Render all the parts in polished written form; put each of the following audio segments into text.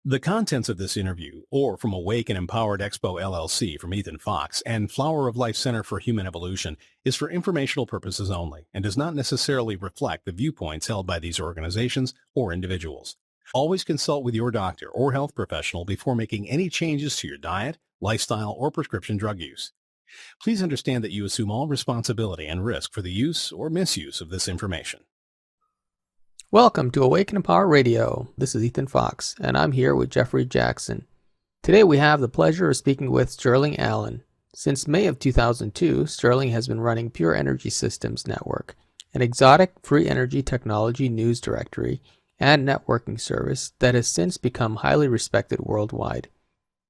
The contents of this interview, or from Awake and Empowered Expo LLC from Ethann Fox and Flower of Life Center for Human Evolution, is for informational purposes only and does not necessarily reflect the viewpoints held by these organizations or individuals. Always consult with your doctor or health professional before making any changes to your diet, lifestyle, or prescription drug use. Please understand that you assume all responsibility and risk for the use or misuse of this information. Welcome to Awake and Empowered Radio. This is Ethann Fox, and I'm here with Jeffery Jaxen. Today we have the pleasure of speaking with Sterling Allan. Since May of 2002, Sterling has been running Pure Energy Systems Network, an exotic free energy technology news directory and networking service that has since become highly respected worldwide.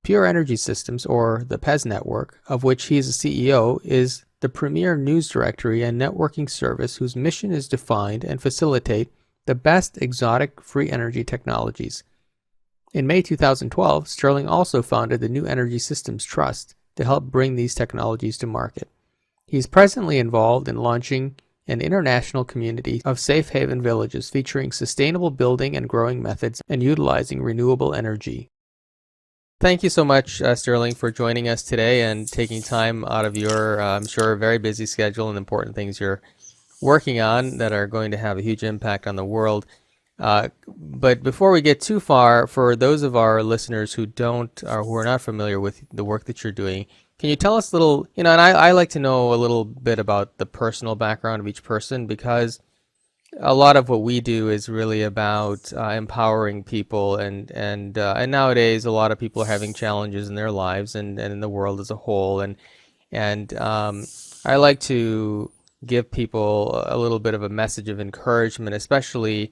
Pure Energy Systems, or the PES Network, of which he is a CEO, is the premier news directory and networking service whose mission is to find and facilitate the best exotic free energy technologies. In May 2012, Sterling also founded the New Energy Systems Trust to help bring these technologies to market. He is presently involved in launching an international community of safe haven villages featuring sustainable building and growing methods and utilizing renewable energy. Thank you so much, Sterling, for joining us today and taking time out of your, I'm sure, very busy schedule and important things you're working on that are going to have a huge impact on the world. But before we get too far, for those of our listeners who don't or who are not familiar with the work that you're doing, can you tell us a little, and I like to know a little bit about the personal background of each person, because a lot of what we do is really about empowering people, and nowadays a lot of people are having challenges in their lives and in the world as a whole, and I like to give people a little bit of a message of encouragement, especially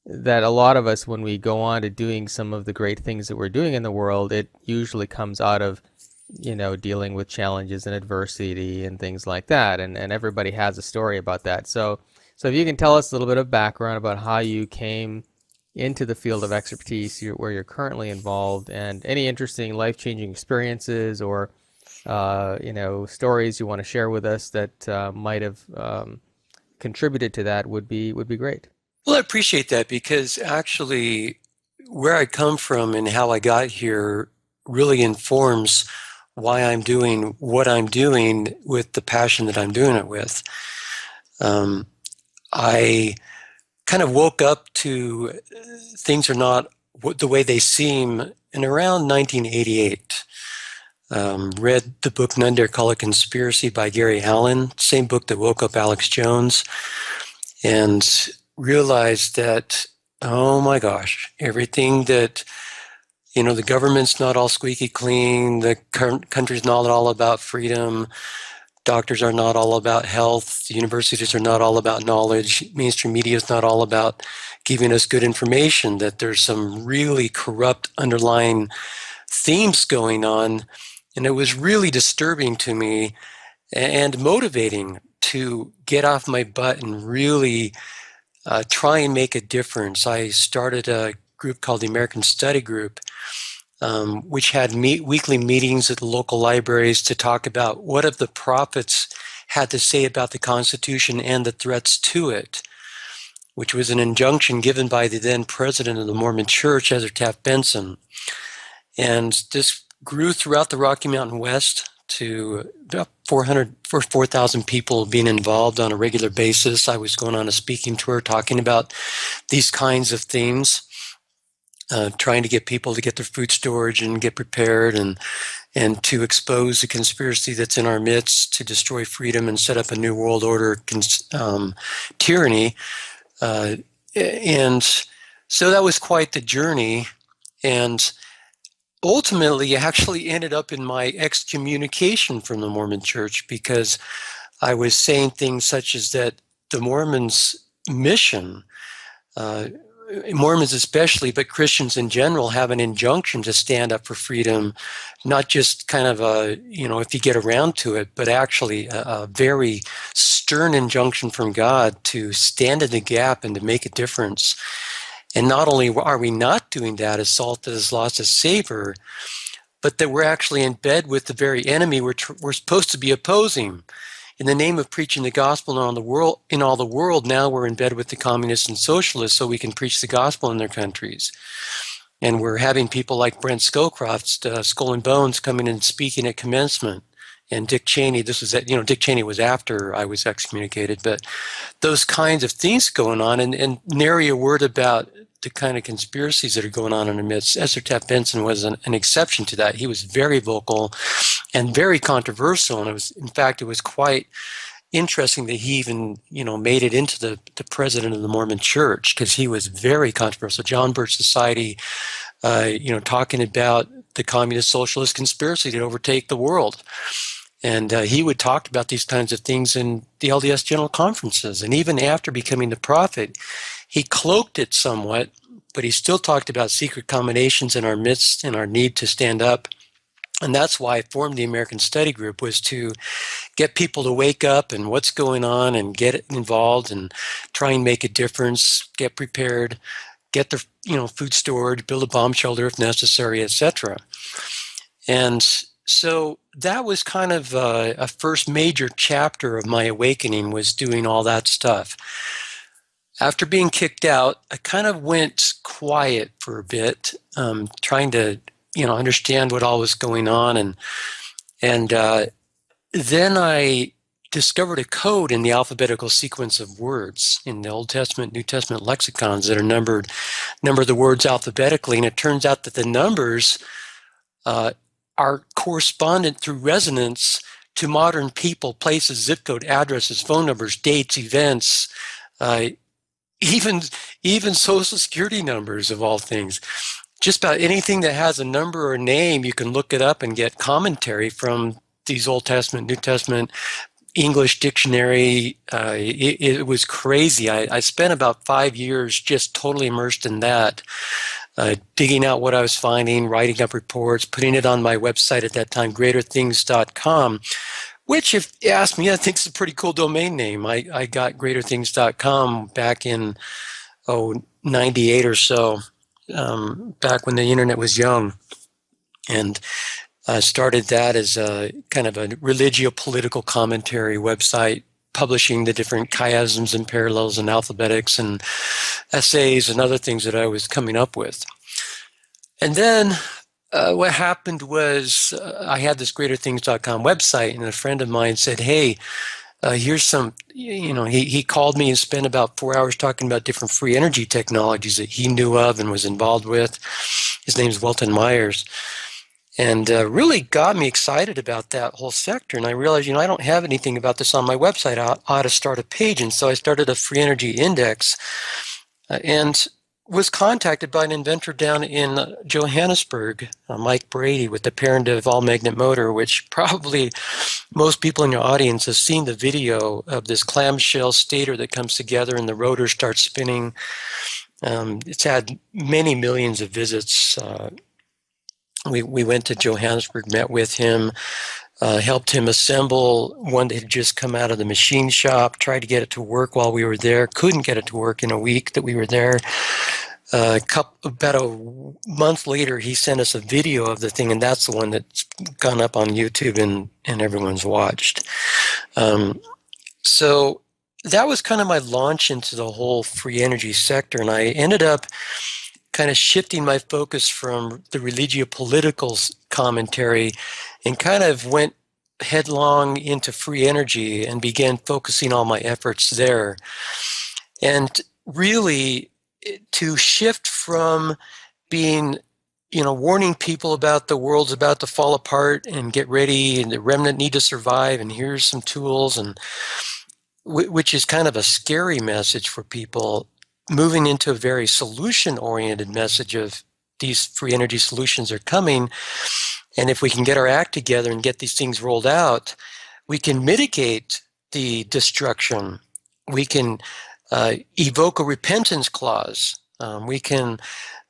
that a lot of us, when we go on to doing some of the great things that we're doing in the world, it usually comes out of, dealing with challenges and adversity and things like that. And everybody has a story about that. So if you can tell us a little bit of background about how you came into the field of expertise where you're currently involved, and any interesting life-changing experiences or stories you want to share with us that might have contributed to that would be great. Well, I appreciate that, because actually where I come from and how I got here really informs why I'm doing what I'm doing with the passion that I'm doing it with. I kind of woke up to things are not the way they seem in around 1988. Read the book None Dare Call It Conspiracy by Gary Allan, same book that woke up Alex Jones, and realized that, oh my gosh, everything that, the government's not all squeaky clean, the country's not all about freedom, doctors are not all about health, universities are not all about knowledge, mainstream media is not all about giving us good information, that there's some really corrupt underlying themes going on. And it was really disturbing to me and motivating to get off my butt and really try and make a difference. I started a group called the American Study Group, which had weekly meetings at the local libraries to talk about what have the prophets had to say about the Constitution and the threats to it, which was an injunction given by the then president of the Mormon Church, Ezra Taft Benson. And this grew throughout the Rocky Mountain West to about 4,000 people being involved on a regular basis. I was going on a speaking tour talking about these kinds of themes, trying to get people to get their food storage and get prepared, and to expose the conspiracy that's in our midst to destroy freedom and set up a new world order tyranny. And so that was quite the journey. And ultimately, it actually ended up in my excommunication from the Mormon Church, because I was saying things such as that the Mormons' mission, Mormons especially, but Christians in general, have an injunction to stand up for freedom, not just kind of if you get around to it, but actually a very stern injunction from God to stand in the gap and to make a difference. And not only are we not doing that as salt that has lost its savor, but that we're actually in bed with the very enemy we're supposed to be opposing. In the name of preaching the gospel in all the world, now we're in bed with the communists and socialists so we can preach the gospel in their countries. And we're having people like Brent Scowcroft's Skull and Bones coming and speaking at commencement. And Dick Cheney, Dick Cheney was after I was excommunicated, but those kinds of things going on, and nary a word about the kind of conspiracies that are going on in our midst. Esther Taft Benson was an exception to that. He was very vocal and very controversial, and it was quite interesting that he even, made it into the president of the Mormon Church, because he was very controversial. John Birch Society, talking about the communist socialist conspiracy to overtake the world. And he would talk about these kinds of things in the LDS General Conferences. And even after becoming the prophet, he cloaked it somewhat, but he still talked about secret combinations in our midst and our need to stand up. And that's why I formed the American Study Group, was to get people to wake up and what's going on and get involved and try and make a difference, get prepared, get their food stored, build a bomb shelter if necessary, etc. And so that was kind of a first major chapter of my awakening, was doing all that stuff. After being kicked out, I kind of went quiet for a bit, trying to understand what all was going on, and then I discovered a code in the alphabetical sequence of words in the Old Testament, New Testament lexicons that are number the words alphabetically, and it turns out that the numbers are correspondent through resonance to modern people, places, zip code, addresses, phone numbers, dates, events, even social security numbers, of all things. Just about anything that has a number or a name, you can look it up and get commentary from these Old Testament, New Testament, English dictionary. It was crazy. I spent about 5 years just totally immersed in that, digging out what I was finding, writing up reports, putting it on my website at that time, greaterthings.com, which, if you ask me, I think is a pretty cool domain name. I got greaterthings.com back in 98 or so. Back when the internet was young, and started that as a kind of a religio-political commentary website, publishing the different chiasms and parallels and alphabetics and essays and other things that I was coming up with. And then what happened was I had this greaterthings.com website, and a friend of mine said, hey, here's some, he called me and spent about 4 hours talking about different free energy technologies that he knew of and was involved with. His name's Welton Myers. And really got me excited about that whole sector. And I realized, I don't have anything about this on my website. I ought to start a page. And so I started a free energy index and was contacted by an inventor down in Johannesburg, Mike Brady, with the parent of all magnet motor, which probably most people in your audience have seen the video of this clamshell stator that comes together and the rotor starts spinning. It's had many millions of visits. We went to Johannesburg, met with him, helped him assemble one that had just come out of the machine shop, tried to get it to work while we were there, couldn't get it to work in a week that we were there. About a month later, he sent us a video of the thing, and that's the one that's gone up on YouTube and everyone's watched. So that was kind of my launch into the whole free energy sector, and I ended up kind of shifting my focus from the religio-political commentary and kind of went headlong into free energy and began focusing all my efforts there. And really, to shift from being, warning people about the world's about to fall apart and get ready and the remnant need to survive and here's some tools, and which is kind of a scary message for people, moving into a very solution-oriented message of these free energy solutions are coming. And if we can get our act together and get these things rolled out, we can mitigate the destruction. We can evoke a repentance clause. We can,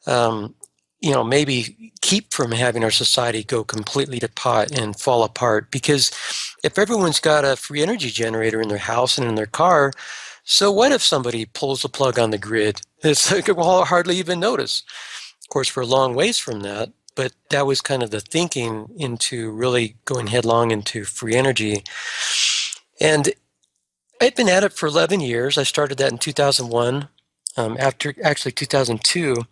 maybe keep from having our society go completely to pot and fall apart. Because if everyone's got a free energy generator in their house and in their car, so what if somebody pulls the plug on the grid? It's like we'll hardly even notice. Of course, we're a long ways from that, but that was kind of the thinking into really going headlong into free energy. And I'd been at it for 11 years. I started that in 2001. After 2002,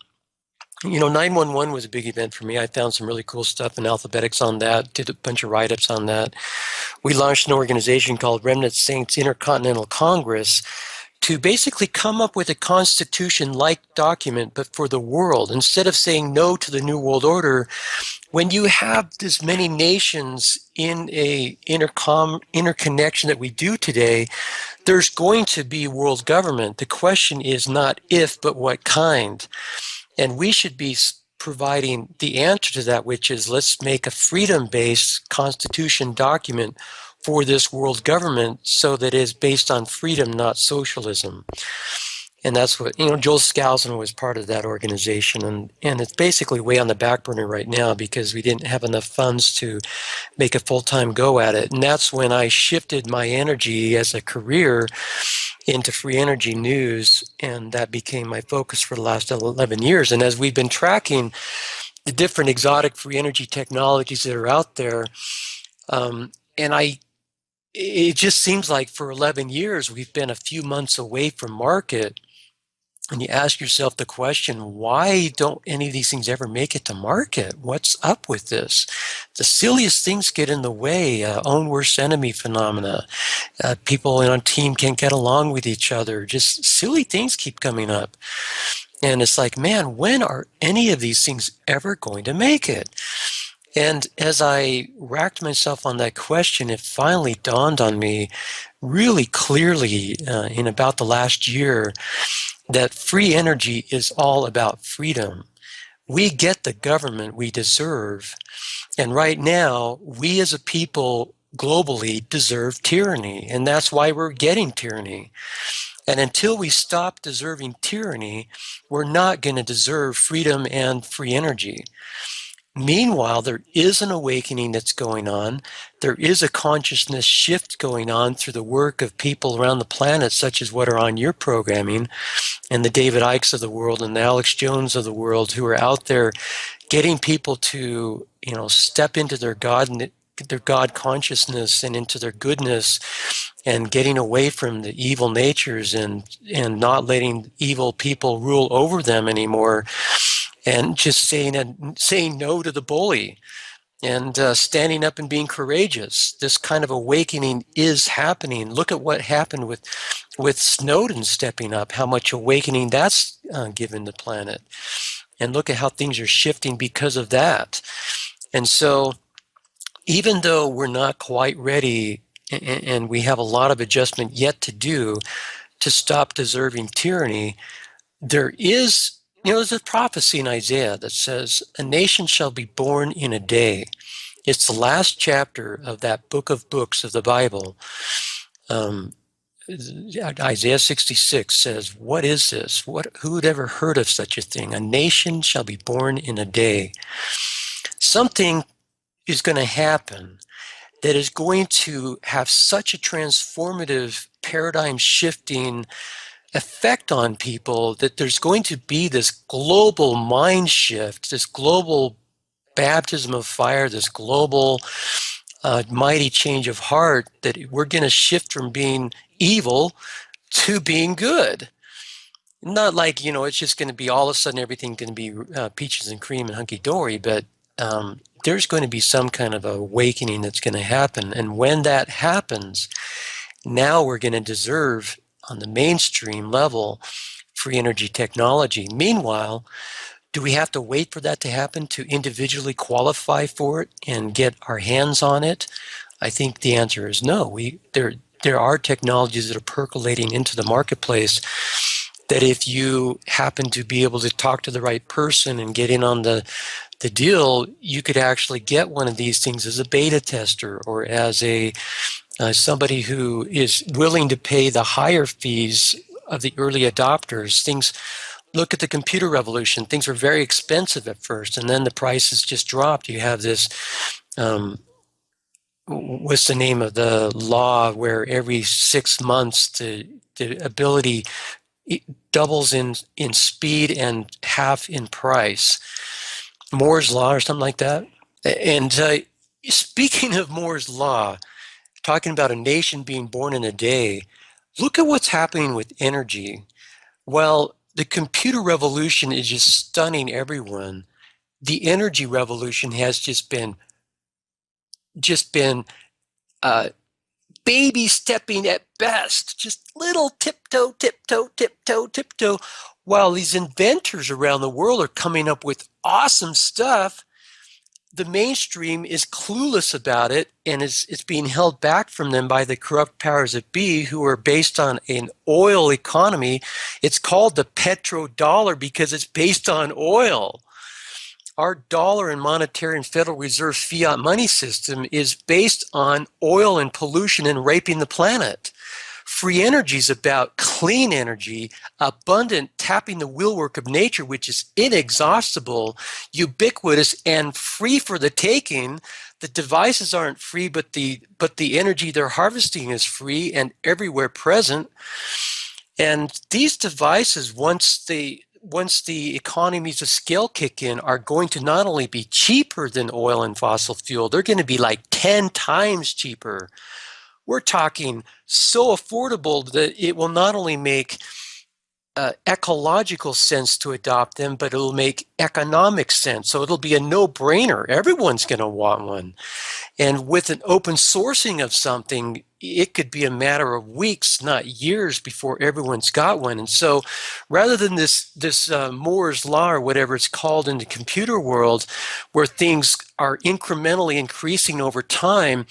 911 was a big event for me. I found some really cool stuff in Alphabetics on that, did a bunch of write-ups on that. We launched an organization called Remnant Saints Intercontinental Congress to basically come up with a constitution-like document, but for the world. Instead of saying no to the New World Order, when you have as many nations in a interconnection that we do today, there's going to be world government. The question is not if, but what kind. And we should be providing the answer to that, which is let's make a freedom-based constitution document for this world government so that it is based on freedom, not socialism. And that's what, Joel Skousen was part of that organization. And it's basically way on the back burner right now because we didn't have enough funds to make a full-time go at it. And that's when I shifted my energy as a career into free energy news, and that became my focus for the last 11 years. And as we've been tracking the different exotic free energy technologies that are out there, it just seems like for 11 years we've been a few months away from market. And you ask yourself the question, why don't any of these things ever make it to market? What's up with this? The silliest things get in the way, own worst enemy phenomena. People on a team can't get along with each other. Just silly things keep coming up. And it's like, man, when are any of these things ever going to make it? And as I racked myself on that question, it finally dawned on me really clearly in about the last year that free energy is all about freedom. We get the government we deserve. And right now, we as a people globally deserve tyranny. And that's why we're getting tyranny. And until we stop deserving tyranny, we're not going to deserve freedom and free energy. Meanwhile, there is an awakening that's going on. There is a consciousness shift going on through the work of people around the planet, such as what are on your programming, and the David Ikes of the world and the Alex Jones of the world, who are out there getting people to, step into their God consciousness and into their goodness, and getting away from the evil natures and not letting evil people rule over them anymore. And just saying no to the bully and standing up and being courageous. This kind of awakening is happening. Look at what happened with Snowden stepping up, how much awakening that's given the planet. And look at how things are shifting because of that. And so even though we're not quite ready and we have a lot of adjustment yet to do to stop deserving tyranny, there's a prophecy in Isaiah that says, a nation shall be born in a day. It's the last chapter of that book of books of the Bible. Isaiah 66 says, what is this? Who had ever heard of such a thing? A nation shall be born in a day. Something is going to happen that is going to have such a transformative, paradigm shifting effect on people that there's going to be this global mind shift, this global baptism of fire, this global mighty change of heart, that we're going to shift from being evil to being good. Not like, it's just going to be all of a sudden everything going to be peaches and cream and hunky-dory, but there's going to be some kind of awakening that's going to happen. And when that happens, now we're going to deserve, on the mainstream level, free energy technology. Meanwhile, do we have to wait for that to happen to individually qualify for it and get our hands on it? I think the answer is no. There are technologies that are percolating into the marketplace that if you happen to be able to talk to the right person and get in on the deal, you could actually get one of these things as a beta tester or as somebody who is willing to pay the higher fees of the early adopters. Look at the computer revolution. Things were very expensive at first, and then the prices just dropped. You have this, what's the name of the law where every 6 months the ability doubles in speed and half in price? Moore's Law or something like that. And speaking of Moore's Law, talking about a nation being born in a day, look at what's happening with energy. Well, the computer revolution is just stunning everyone. The energy revolution has just been baby stepping at best, just little tiptoe, tiptoe, tiptoe, tiptoe, while these inventors around the world are coming up with awesome stuff. The mainstream is clueless about it, and it's being held back from them by the corrupt powers that be, who are based on an oil economy. It's called the petrodollar because it's based on oil. Our dollar and monetary and Federal Reserve fiat money system is based on oil and pollution and raping the planet. Free energy is about clean energy, abundant, tapping the wheelwork of nature, which is inexhaustible, ubiquitous, and free for the taking. The devices aren't free, but the energy they're harvesting is free and everywhere present. And these devices, once the economies of scale kick in, are going to not only be cheaper than oil and fossil fuel, they're going to be like 10 times cheaper. We're talking so affordable that it will not only make ecological sense to adopt them, but it'll make economic sense. So it'll be a no-brainer. Everyone's going to want one. And with an open sourcing of something, it could be a matter of weeks, not years, before everyone's got one. And so rather than this Moore's Law, or whatever it's called in the computer world, where things are incrementally increasing over time,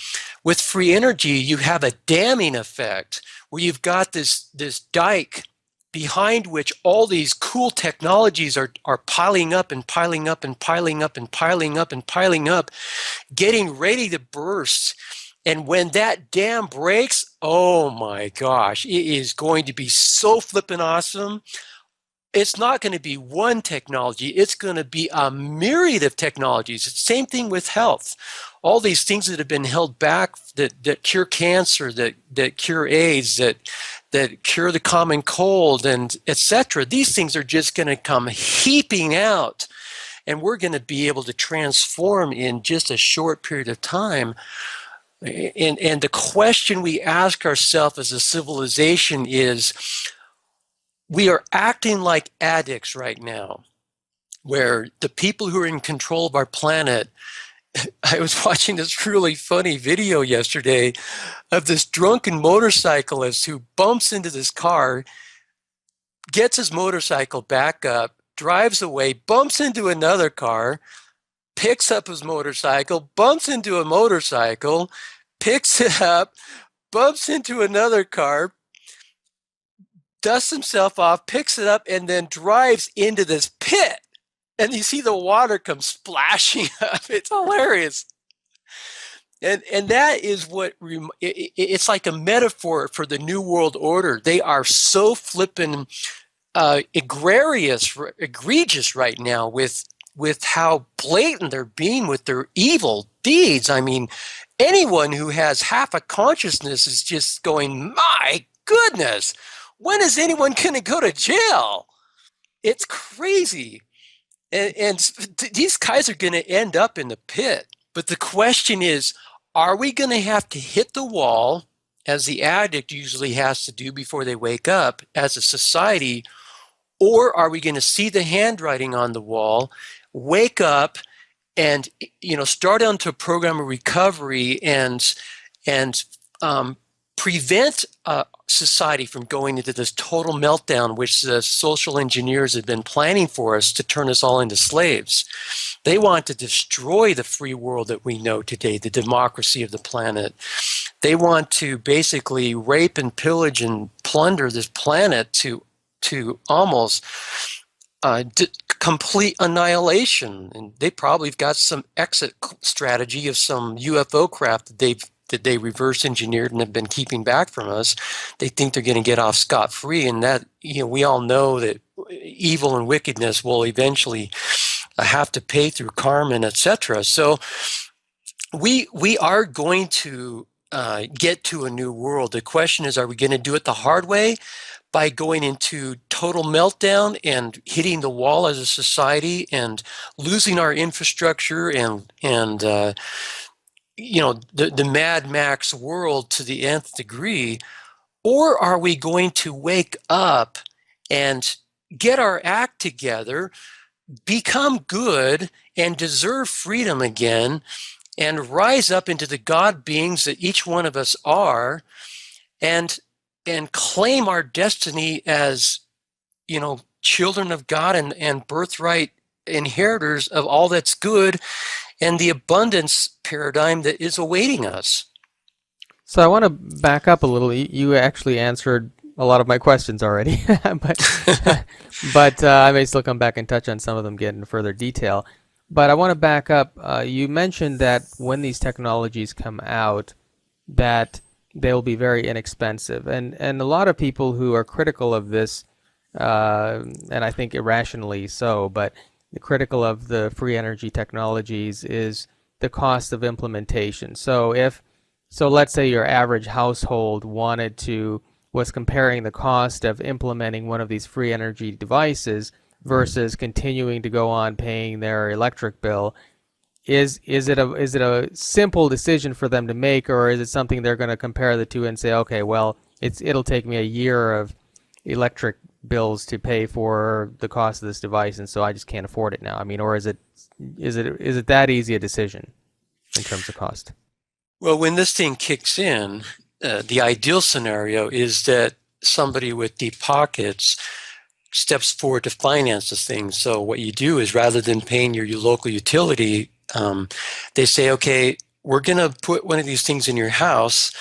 with free energy, you have a damming effect where you've got this dike behind which all these cool technologies are piling up and piling up and piling up and piling up and piling up, getting ready to burst. And when that dam breaks, oh my gosh, it is going to be so flippin' awesome. It's not going to be one technology. It's going to be a myriad of technologies. It's the same thing with health. All these things that have been held back that cure cancer, that cure AIDS, that cure the common cold, and etc. These things are just going to come heaping out, and we're going to be able to transform in just a short period of time. And the question we ask ourselves as a civilization is, we are acting like addicts right now, where the people who are in control of our planet. I was watching this really funny video yesterday of this drunken motorcyclist who bumps into this car, gets his motorcycle back up, drives away, bumps into another car, picks up his motorcycle, bumps into a motorcycle, picks it up, bumps into another car, dusts himself off, picks it up, and then drives into this pit. And you see the water come splashing up. It's hilarious. And that is what, it's like a metaphor for the New World Order. They are so flippin' egregious right now with how blatant they're being with their evil deeds. I mean, anyone who has half a consciousness is just going, my goodness, when is anyone going to go to jail? It's crazy. And these guys are going to end up in the pit. But the question is, are we going to have to hit the wall, as the addict usually has to do before they wake up as a society, or are we going to see the handwriting on the wall, wake up, and start onto a program of recovery and prevent society from going into this total meltdown, which the social engineers have been planning for us to turn us all into slaves? They want to destroy the free world that we know today, the democracy of the planet. They want to basically rape and pillage and plunder this planet to almost complete annihilation. And they probably have got some exit strategy of some UFO craft that they reverse engineered and have been keeping back from us. They think they're going to get off scot-free, and that, we all know that evil and wickedness will eventually have to pay through karma, etc. So we are going to get to a new world. The question is, are we going to do it the hard way, by going into total meltdown and hitting the wall as a society and losing our infrastructure and the Mad Max world to the nth degree? Or are we going to wake up and get our act together, become good, and deserve freedom again, and rise up into the God beings that each one of us are, and claim our destiny as, children of God and birthright inheritors of all that's good and the abundance paradigm that is awaiting us. So I want to back up a little. You actually answered a lot of my questions already, but I may still come back and touch on some of them, get into further detail. But I want to back up. You mentioned that when these technologies come out, that they will be very inexpensive, and a lot of people who are critical of this, and I think irrationally so, but critical of the free energy technologies is the cost of implementation. So let's say your average household was comparing the cost of implementing one of these free energy devices versus continuing to go on paying their electric bill. Is it a simple decision for them to make, or is it something they're going to compare the two and say, okay, well, it'll take me a year of electric bills to pay for the cost of this device, and so I just can't afford it now? I mean, or is it that easy a decision in terms of cost? Well, when this thing kicks in, the ideal scenario is that somebody with deep pockets steps forward to finance this thing. So what you do is, rather than paying your local utility, they say, okay, we're going to put one of these things in your house,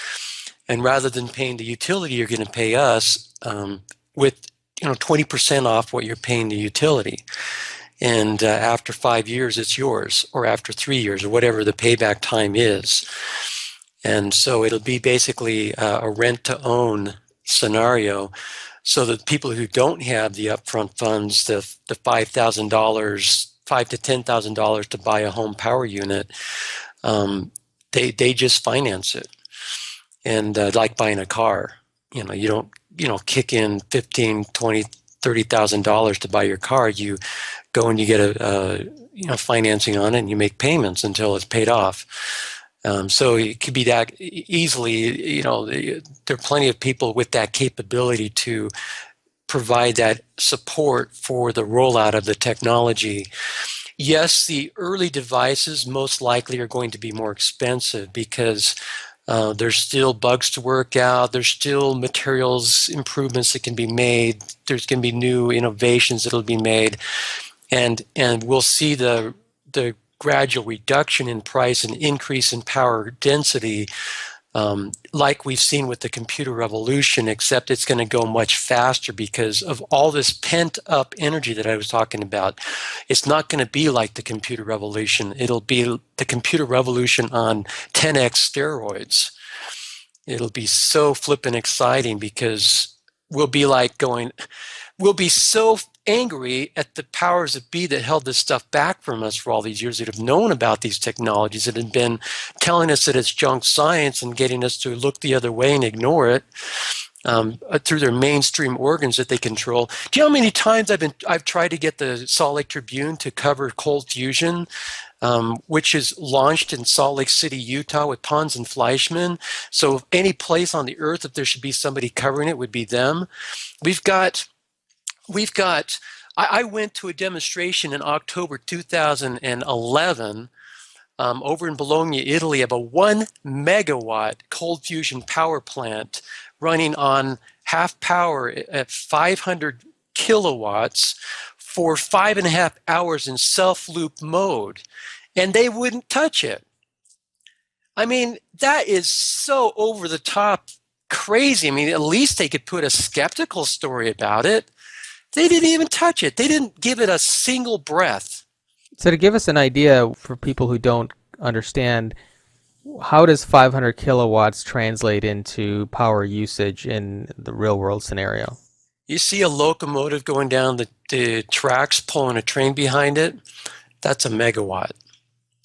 and rather than paying the utility, you're going to pay us with 20% off what you're paying the utility. And after 5 years, it's yours, or after 3 years, or whatever the payback time is. And so it'll be basically a rent-to-own scenario, so that people who don't have the upfront funds, the $5,000, $5,000 to $10,000 to buy a home power unit, they just finance it. And like buying a car, you don't kick in $15,000, $20,000, $30,000 to buy your car. You go and you get a financing on it, and you make payments until it's paid off. So it could be that easily. There are plenty of people with that capability to provide that support for the rollout of the technology. Yes, the early devices most likely are going to be more expensive because there's still bugs to work out. There's still materials improvements that can be made. There's going to be new innovations that will be made, and we'll see the gradual reduction in price and increase in power density, like we've seen with the computer revolution, except it's going to go much faster because of all this pent-up energy that I was talking about. It's not going to be like the computer revolution. It'll be the computer revolution on 10x steroids. It'll be so flippin' exciting because we'll be so angry at the powers that be that held this stuff back from us for all these years, that have known about these technologies, that have been telling us that it's junk science and getting us to look the other way and ignore it through their mainstream organs that they control. Do you know how many times I've tried to get the Salt Lake Tribune to cover cold fusion, which is launched in Salt Lake City, Utah, with Pons and Fleischman? So if any place on the earth, if there should be somebody covering it, would be them. I went to a demonstration in October 2011 over in Bologna, Italy, of a 1 megawatt cold fusion power plant running on half power at 500 kilowatts for 5.5 hours in self-loop mode, and they wouldn't touch it. I mean, that is so over the top crazy. I mean, at least they could put a skeptical story about it. They didn't even touch it. They didn't give it a single breath. So to give us an idea for people who don't understand, how does 500 kilowatts translate into power usage in the real world scenario? You see a locomotive going down the tracks, pulling a train behind it. That's a megawatt.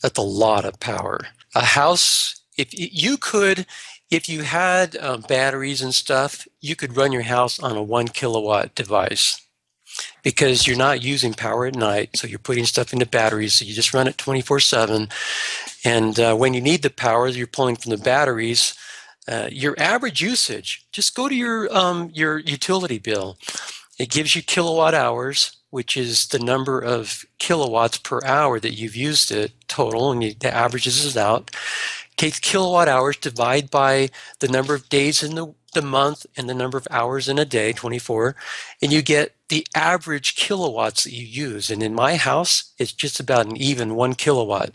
That's a lot of power. A house, if you had batteries and stuff, you could run your house on a 1 kilowatt device, because you're not using power at night, so you're putting stuff into batteries, so you just run it 24/7. And when you need the power, you're pulling from the batteries. Your average usage, just go to your utility bill, It gives you kilowatt hours, which is the number of kilowatts per hour that you've used it total, and it averages it out. Take kilowatt hours, divide by the number of days in the month and the number of hours in a day, 24, and you get the average kilowatts that you use. And in my house, it's just about an even 1 kilowatt.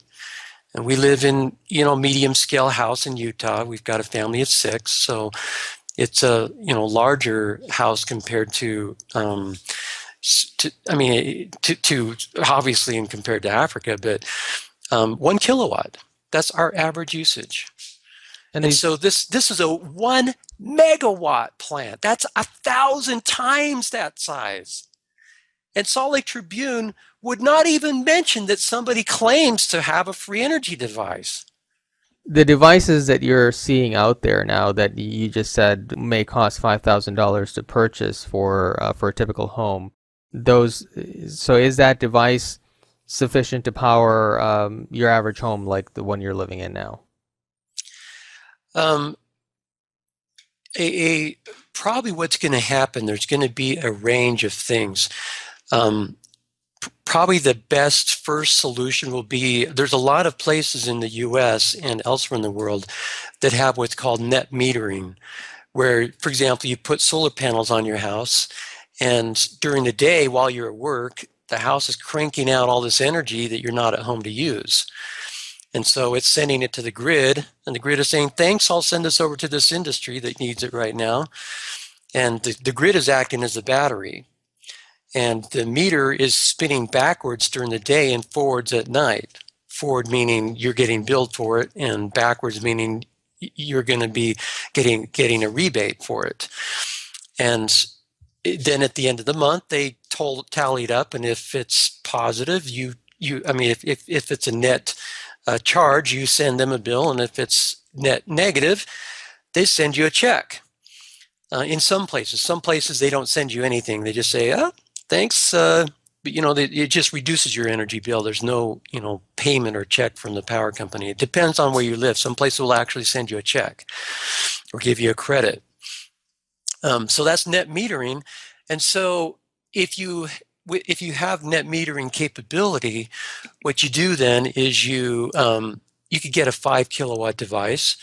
And we live in, medium scale house in Utah. We've got a family of 6, so it's a, larger house compared to obviously and compared to Africa, but 1 kilowatt. That's our average usage. And so this is a 1 megawatt plant. That's 1,000 times that size. And Salt Lake Tribune would not even mention that somebody claims to have a free energy device. The devices that you're seeing out there now that you just said may cost $5,000 to purchase for a typical home. So is that device sufficient to power your average home like the one you're living in now? Probably what's going to happen, there's going to be a range of things. Probably the best first solution will be, there's a lot of places in the US and elsewhere in the world that have what's called net metering, where, for example, you put solar panels on your house, and during the day while you're at work, the house is cranking out all this energy that you're not at home to use. And so it's sending it to the grid, and the grid is saying, thanks, I'll send this over to this industry that needs it right now. And the grid is acting as a battery. And the meter is spinning backwards during the day and forwards at night. Forward meaning you're getting billed for it, and backwards meaning you're going to be getting a rebate for it. And then at the end of the month, they tallied up, and if it's positive, if it's a net charge, you send them a bill, and if it's net negative, they send you a check. In some places they don't send you anything. They just say, oh, thanks, but it just reduces your energy bill. There's no, payment or check from the power company. It depends on where you live. Some places will actually send you a check or give you a credit. So that's net metering. And so if you have net metering capability, what you do then is you could get a 5 kilowatt device,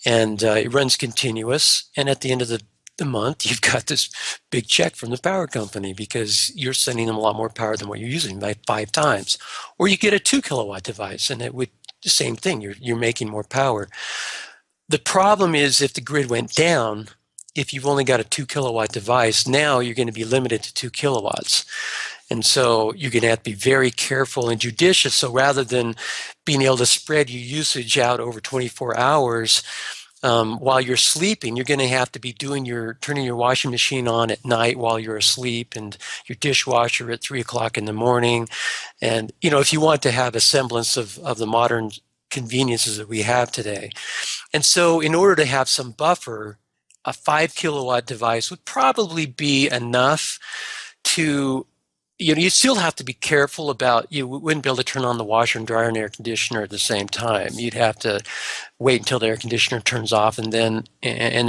and it runs continuous. And at the end of the month, you've got this big check from the power company because you're sending them a lot more power than what you're using by 5 times. Or you get a 2 kilowatt device, and it would the same thing. You're making more power. The problem is if the grid went down, if you've only got a 2 kilowatt device, now you're going to be limited to 2 kilowatts. And so you're going to have to be very careful and judicious. So rather than being able to spread your usage out over 24 hours, while you're sleeping, you're going to have to be turning your washing machine on at night while you're asleep, and your dishwasher at 3 o'clock in the morning. And, if you want to have a semblance of the modern conveniences that we have today. And so in order to have some buffer, a 5 kilowatt device would probably be enough to, you still have to be careful about, you wouldn't be able to turn on the washer and dryer and air conditioner at the same time. You'd have to wait until the air conditioner turns off and then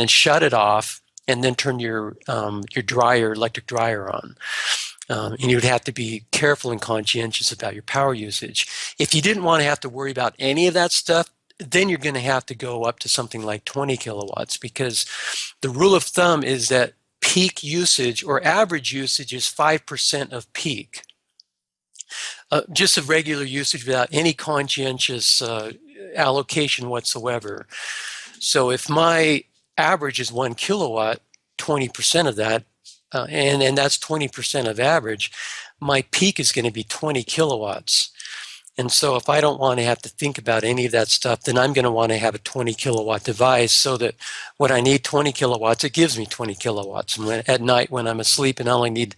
shut it off and then turn your electric dryer on. And you would have to be careful and conscientious about your power usage. If you didn't want to have to worry about any of that stuff, then you're going to have to go up to something like 20 kilowatts, because the rule of thumb is that peak usage or average usage is 5% of peak. Just of regular usage without any conscientious allocation whatsoever. So if my average is 1 kilowatt, 20% of that, and that's 20% of average, my peak is going to be 20 kilowatts. And so if I don't want to have to think about any of that stuff, then I'm going to want to have a 20 kilowatt device so that when I need 20 kilowatts, it gives me 20 kilowatts. And at night when I'm asleep and I only need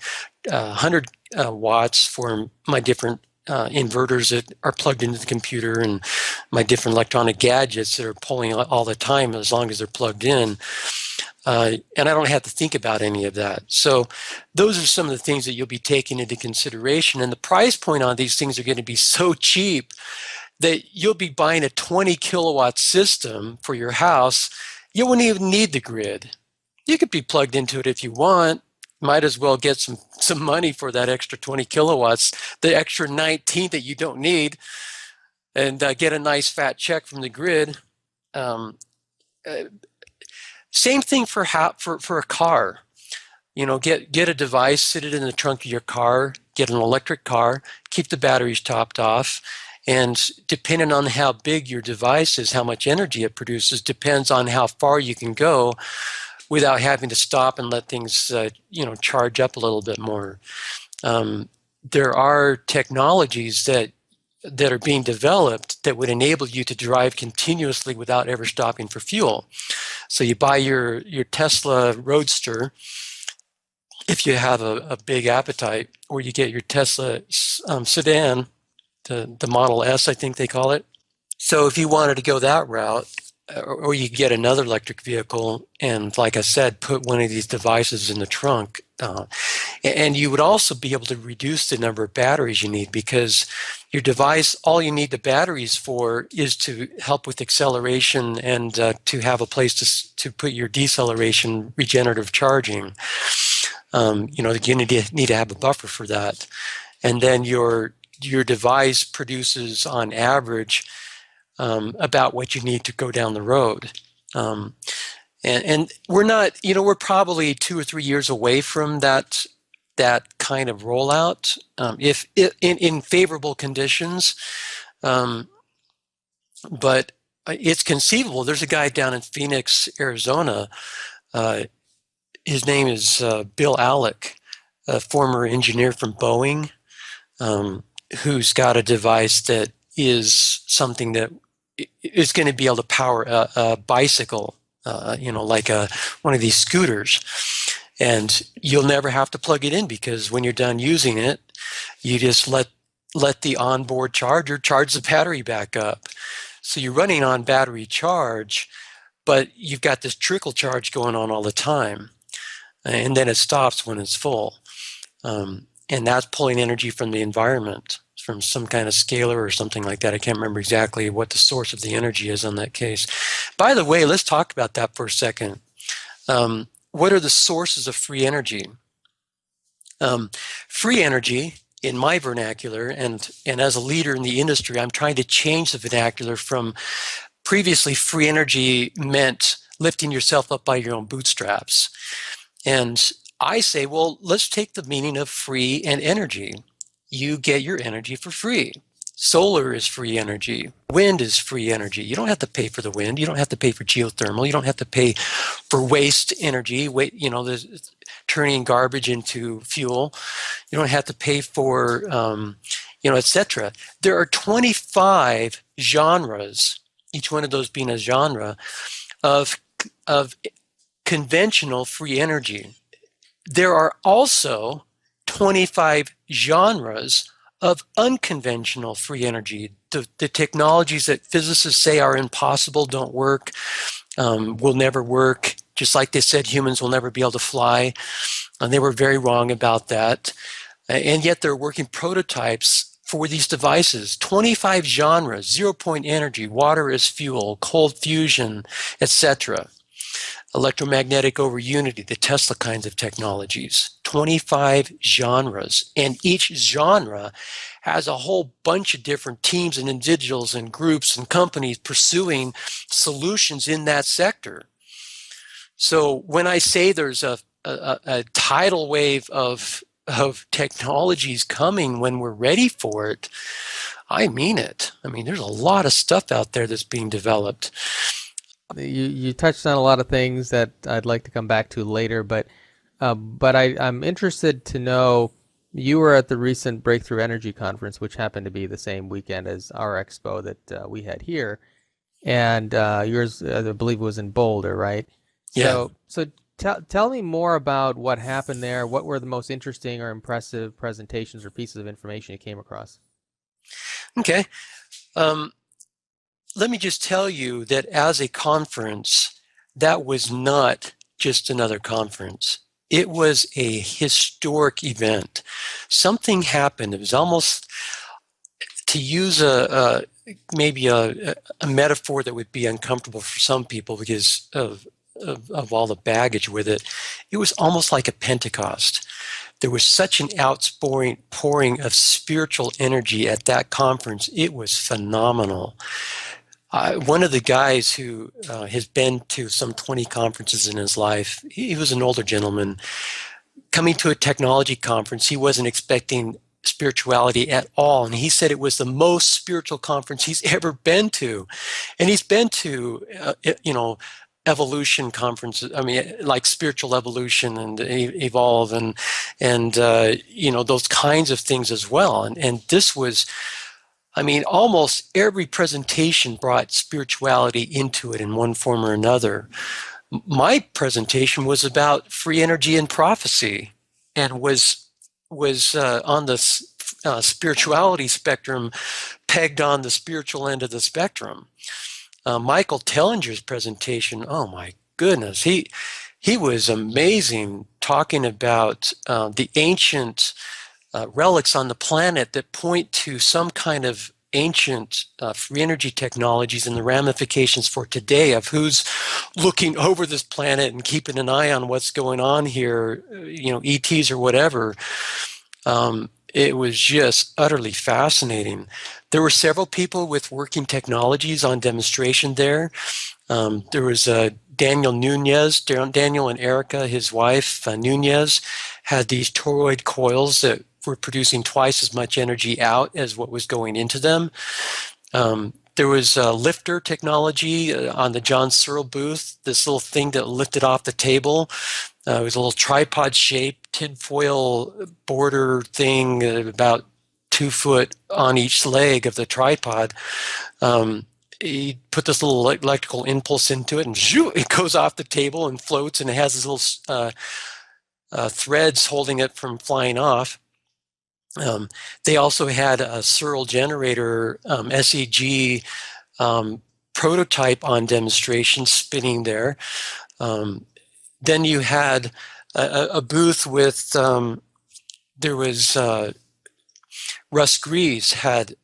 100 watts for my different inverters that are plugged into the computer and my different electronic gadgets that are pulling all the time as long as they're plugged in. And I don't have to think about any of that. So those are some of the things that you'll be taking into consideration. And the price point on these things are going to be so cheap that you'll be buying a 20 kilowatt system for your house. You wouldn't even need the grid. You could be plugged into it if you want. might as well get some money for that extra 20 kilowatts, the extra 19 that you don't need, and get a nice fat check from the grid. Same thing for a car. Get a device, sit it in the trunk of your car, get an electric car, keep the batteries topped off, and depending on how big your device is, how much energy it produces, depends on how far you can go without having to stop and let things, charge up a little bit more. There are technologies that are being developed that would enable you to drive continuously without ever stopping for fuel. So you buy your Tesla Roadster, if you have a big appetite, or you get your Tesla sedan, the Model S, I think they call it. So if you wanted to go that route, or you get another electric vehicle and, like I said, put one of these devices in the trunk, and you would also be able to reduce the number of batteries you need, because your device, all you need the batteries for is to help with acceleration and to have a place to put your deceleration regenerative charging. You need to have a buffer for that. And then your device produces on average about what you need to go down the road. And we're not, we're probably 2 or 3 years away from that kind of rollout, if in favorable conditions. But it's conceivable. There's a guy down in Phoenix, Arizona. His name is Bill Alec, a former engineer from Boeing, who's got a device that is something that is going to be able to power a bicycle, like one of these scooters. And you'll never have to plug it in, because when you're done using it, you just let the onboard charger charge the battery back up. So you're running on battery charge, but you've got this trickle charge going on all the time. And then it stops when it's full. And that's pulling energy from the environment, from some kind of scalar or something like that. I can't remember exactly what the source of the energy is on that case. By the way, let's talk about that for a second. What are the sources of free energy? Free energy, in my vernacular, and as a leader in the industry, I'm trying to change the vernacular from previously free energy meant lifting yourself up by your own bootstraps. And I say, well, let's take the meaning of free and energy. You get your energy for free. Solar is free energy. Wind is free energy. You don't have to pay for the wind. You don't have to pay for geothermal. You don't have to pay for waste energy, turning garbage into fuel. You don't have to pay for, etc. There are 25 genres, each one of those being a genre, of conventional free energy. There are also 25 genres of unconventional free energy. The technologies that physicists say are impossible, don't work, will never work. Just like they said, humans will never be able to fly. And they were very wrong about that. And yet they're working prototypes for these devices. 25 genres: zero-point energy, water as fuel, cold fusion, etc. Electromagnetic over unity, the Tesla kinds of technologies. 25 genres. And each genre has a whole bunch of different teams and individuals and groups and companies pursuing solutions in that sector. So when I say there's a tidal wave of technologies coming when we're ready for it, I mean it. I mean, there's a lot of stuff out there that's being developed. You touched on a lot of things that I'd like to come back to later, but I'm interested to know, you were at the recent Breakthrough Energy Conference, which happened to be the same weekend as our expo that we had here, and yours, I believe, was in Boulder, right? Yeah. So tell me more about what happened there. What were the most interesting or impressive presentations or pieces of information you came across? Okay. Let me just tell you that as a conference, that was not just another conference. It was a historic event. Something happened. It was almost, to use maybe a metaphor that would be uncomfortable for some people because of of all the baggage with it, it was almost like a Pentecost. There was such an outpouring of spiritual energy at that conference. It was phenomenal. One of the guys who has been to some 20 conferences in his life, he was an older gentleman, coming to a technology conference. He wasn't expecting spirituality at all. And he said it was the most spiritual conference he's ever been to. And he's been to, evolution conferences. I mean, like spiritual evolution and evolve and those kinds of things as well. And this was, I mean, almost every presentation brought spirituality into it in one form or another. My presentation was about free energy and prophecy, and was on the spirituality spectrum, pegged on the spiritual end of the spectrum. Michael Tellinger's presentation, oh my goodness, he was amazing, talking about the ancient relics on the planet that point to some kind of ancient free energy technologies and the ramifications for today of who's looking over this planet and keeping an eye on what's going on here, ETs or whatever. It was just utterly fascinating. There were several people with working technologies on demonstration there. There was Daniel Nunez, Daniel and Erica, his wife, Nunez, had these toroid coils that were producing twice as much energy out as what was going into them. There was lifter technology on the John Searle booth, this little thing that lifted off the table. It was a little tripod-shaped tinfoil border thing, about 2 foot on each leg of the tripod. He put this little electrical impulse into it, and it goes off the table and floats, and it has these little threads holding it from flying off. They also had a Searle generator, SEG prototype on demonstration spinning there. Then you had a booth with, there was Russ Greaves had,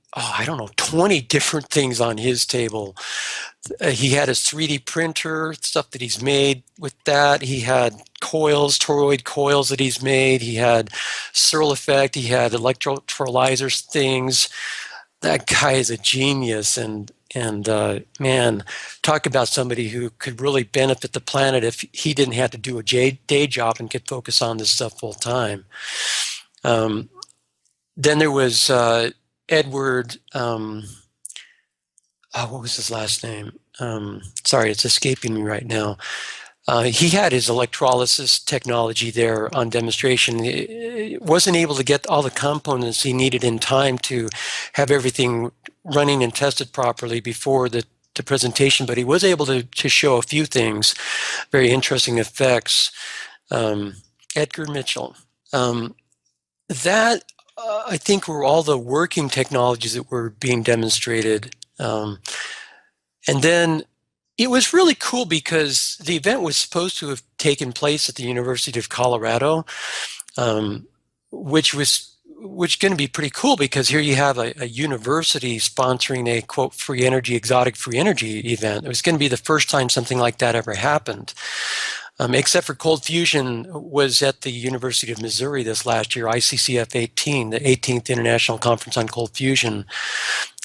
20 different things on his table. He had his 3D printer, stuff that he's made with that. He had coils, toroid coils that he's made. He had Searle effect. He had electrolyzers things. That guy is a genius. And man, talk about somebody who could really benefit the planet if he didn't have to do a day job and could focus on this stuff full time. Then there was Edward, what was his last name? Sorry, it's escaping me right now. He had his electrolysis technology there on demonstration. He wasn't able to get all the components he needed in time to have everything running and tested properly before the presentation, but he was able to show a few things, very interesting effects. Edgar Mitchell. That, I think, were all the working technologies that were being demonstrated. And then it was really cool because the event was supposed to have taken place at the University of Colorado, which going to be pretty cool because here you have a university sponsoring a, quote, free energy, exotic free energy event. It was going to be the first time something like that ever happened. Except for Cold Fusion was at the University of Missouri this last year, ICCF 18, the 18th International Conference on Cold Fusion.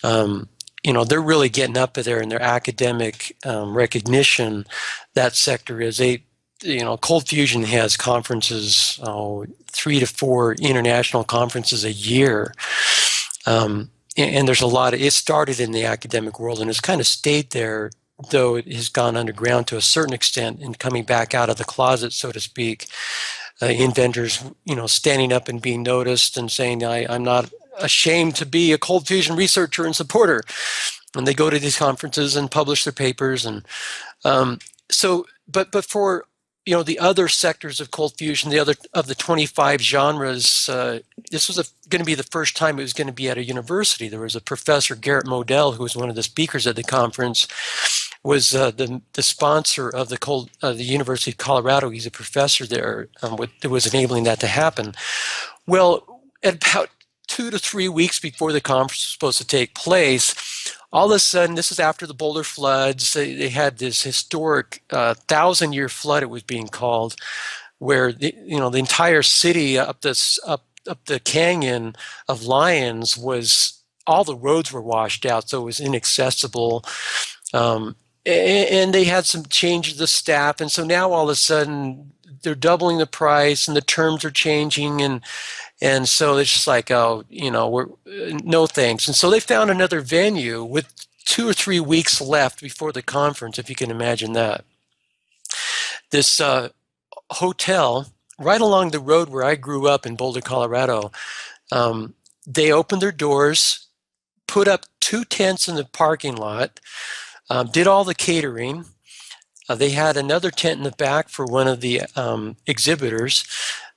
They're really getting up there in their academic recognition. That sector is Cold Fusion has conferences, 3 to 4 international conferences a year. And there's a lot of, it started in the academic world and it's kind of stayed there, though it has gone underground to a certain extent and coming back out of the closet, so to speak. Inventors, standing up and being noticed and saying, I'm not ashamed to be a cold fusion researcher and supporter. And they go to these conferences and publish their papers. And but for, the other sectors of cold fusion, the other of the 25 genres, this was going to be the first time it was going to be at a university. There was a professor, Garrett Modell, who was one of the speakers at the conference, was the sponsor of the University of Colorado. He's a professor there that was enabling that to happen. Well, at about 2 to 3 weeks before the conference was supposed to take place, all of a sudden, this is after the Boulder floods. They had this historic 1,000-year flood, it was being called, where the entire city up the canyon of Lions was, all the roads were washed out, so it was inaccessible. And they had some changes of staff, and so now all of a sudden they're doubling the price, and the terms are changing, and so it's just like, we're no thanks. And so they found another venue with 2 or 3 weeks left before the conference, if you can imagine that. This hotel right along the road where I grew up in Boulder, Colorado, they opened their doors, put up 2 tents in the parking lot, did all the catering. They had another tent in the back for one of the exhibitors.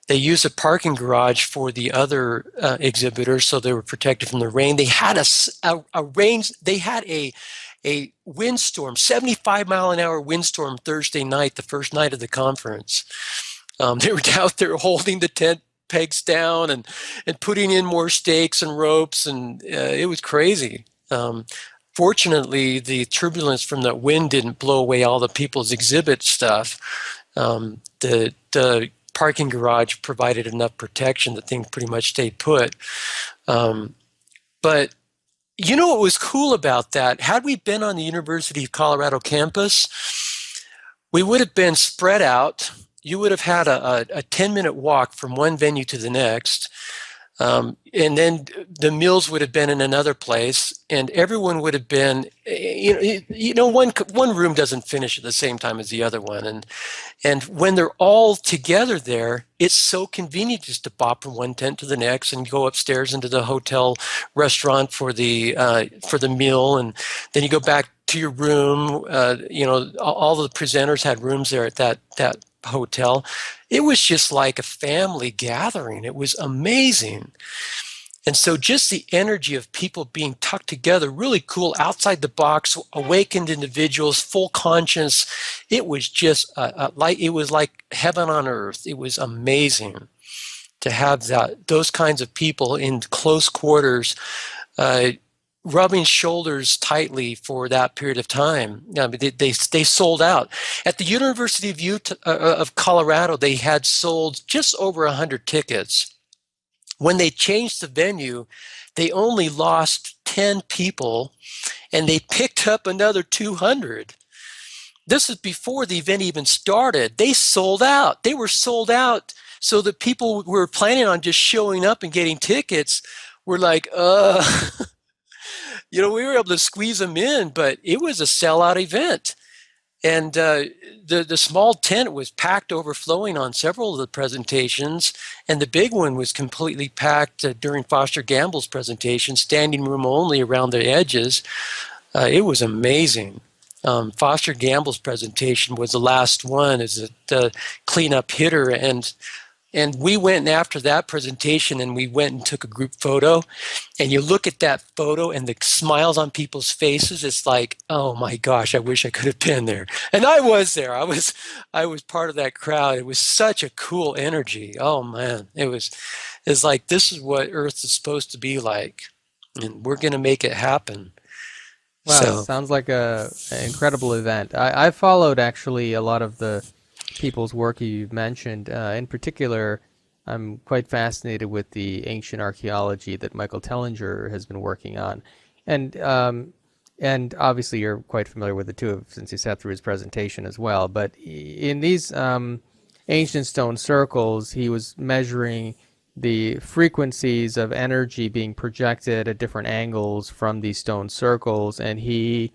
They used a parking garage for the other exhibitors, so they were protected from the rain. They had a windstorm, 75-mile-an-hour windstorm Thursday night, the first night of the conference. They were out there holding the tent pegs down and putting in more stakes and ropes, and it was crazy. Fortunately, the turbulence from the wind didn't blow away all the people's exhibit stuff. The parking garage provided enough protection that things pretty much stayed put. But you know what was cool about that? Had we been on the University of Colorado campus, we would have been spread out. You would have had a 10-minute walk from one venue to the next. And then the meals would have been in another place, and everyone would have been, one room doesn't finish at the same time as the other one. And when they're all together there, it's so convenient just to bop from one tent to the next and go upstairs into the hotel restaurant for the meal. And then you go back to your room. All the presenters had rooms there at that hotel. It was just like a family gathering. It was amazing. And so just the energy of people being tucked together, really cool, outside the box, awakened individuals, full conscience. It was just it was like heaven on earth. It was amazing to have those kinds of people in close quarters, rubbing shoulders tightly for that period of time. They sold out. At the University of Colorado, they had sold just over 100 tickets. When they changed the venue, they only lost 10 people, and they picked up another 200. This is before the event even started. They sold out. They were sold out, so the people who were planning on just showing up and getting tickets were like, we were able to squeeze them in, but it was a sellout event. And the small tent was packed overflowing on several of the presentations, and the big one was completely packed during Foster Gamble's presentation, standing room only around the edges. It was amazing. Foster Gamble's presentation was the last one as the cleanup hitter, and we went after that presentation, and we went and took a group photo. And you look at that photo and the smiles on people's faces, it's like, oh my gosh, I wish I could have been there. And I was there. I was part of that crowd. It was such a cool energy. Oh man, it's like, this is what Earth is supposed to be like, and we're going to make it happen. Wow, So, sounds like an incredible event. I followed actually a lot of the people's work you've mentioned. In particular, I'm quite fascinated with the ancient archaeology that Michael Tellinger has been working on, and obviously you're quite familiar with it too, since you sat through his presentation as well. But in these ancient stone circles, he was measuring the frequencies of energy being projected at different angles from these stone circles, and he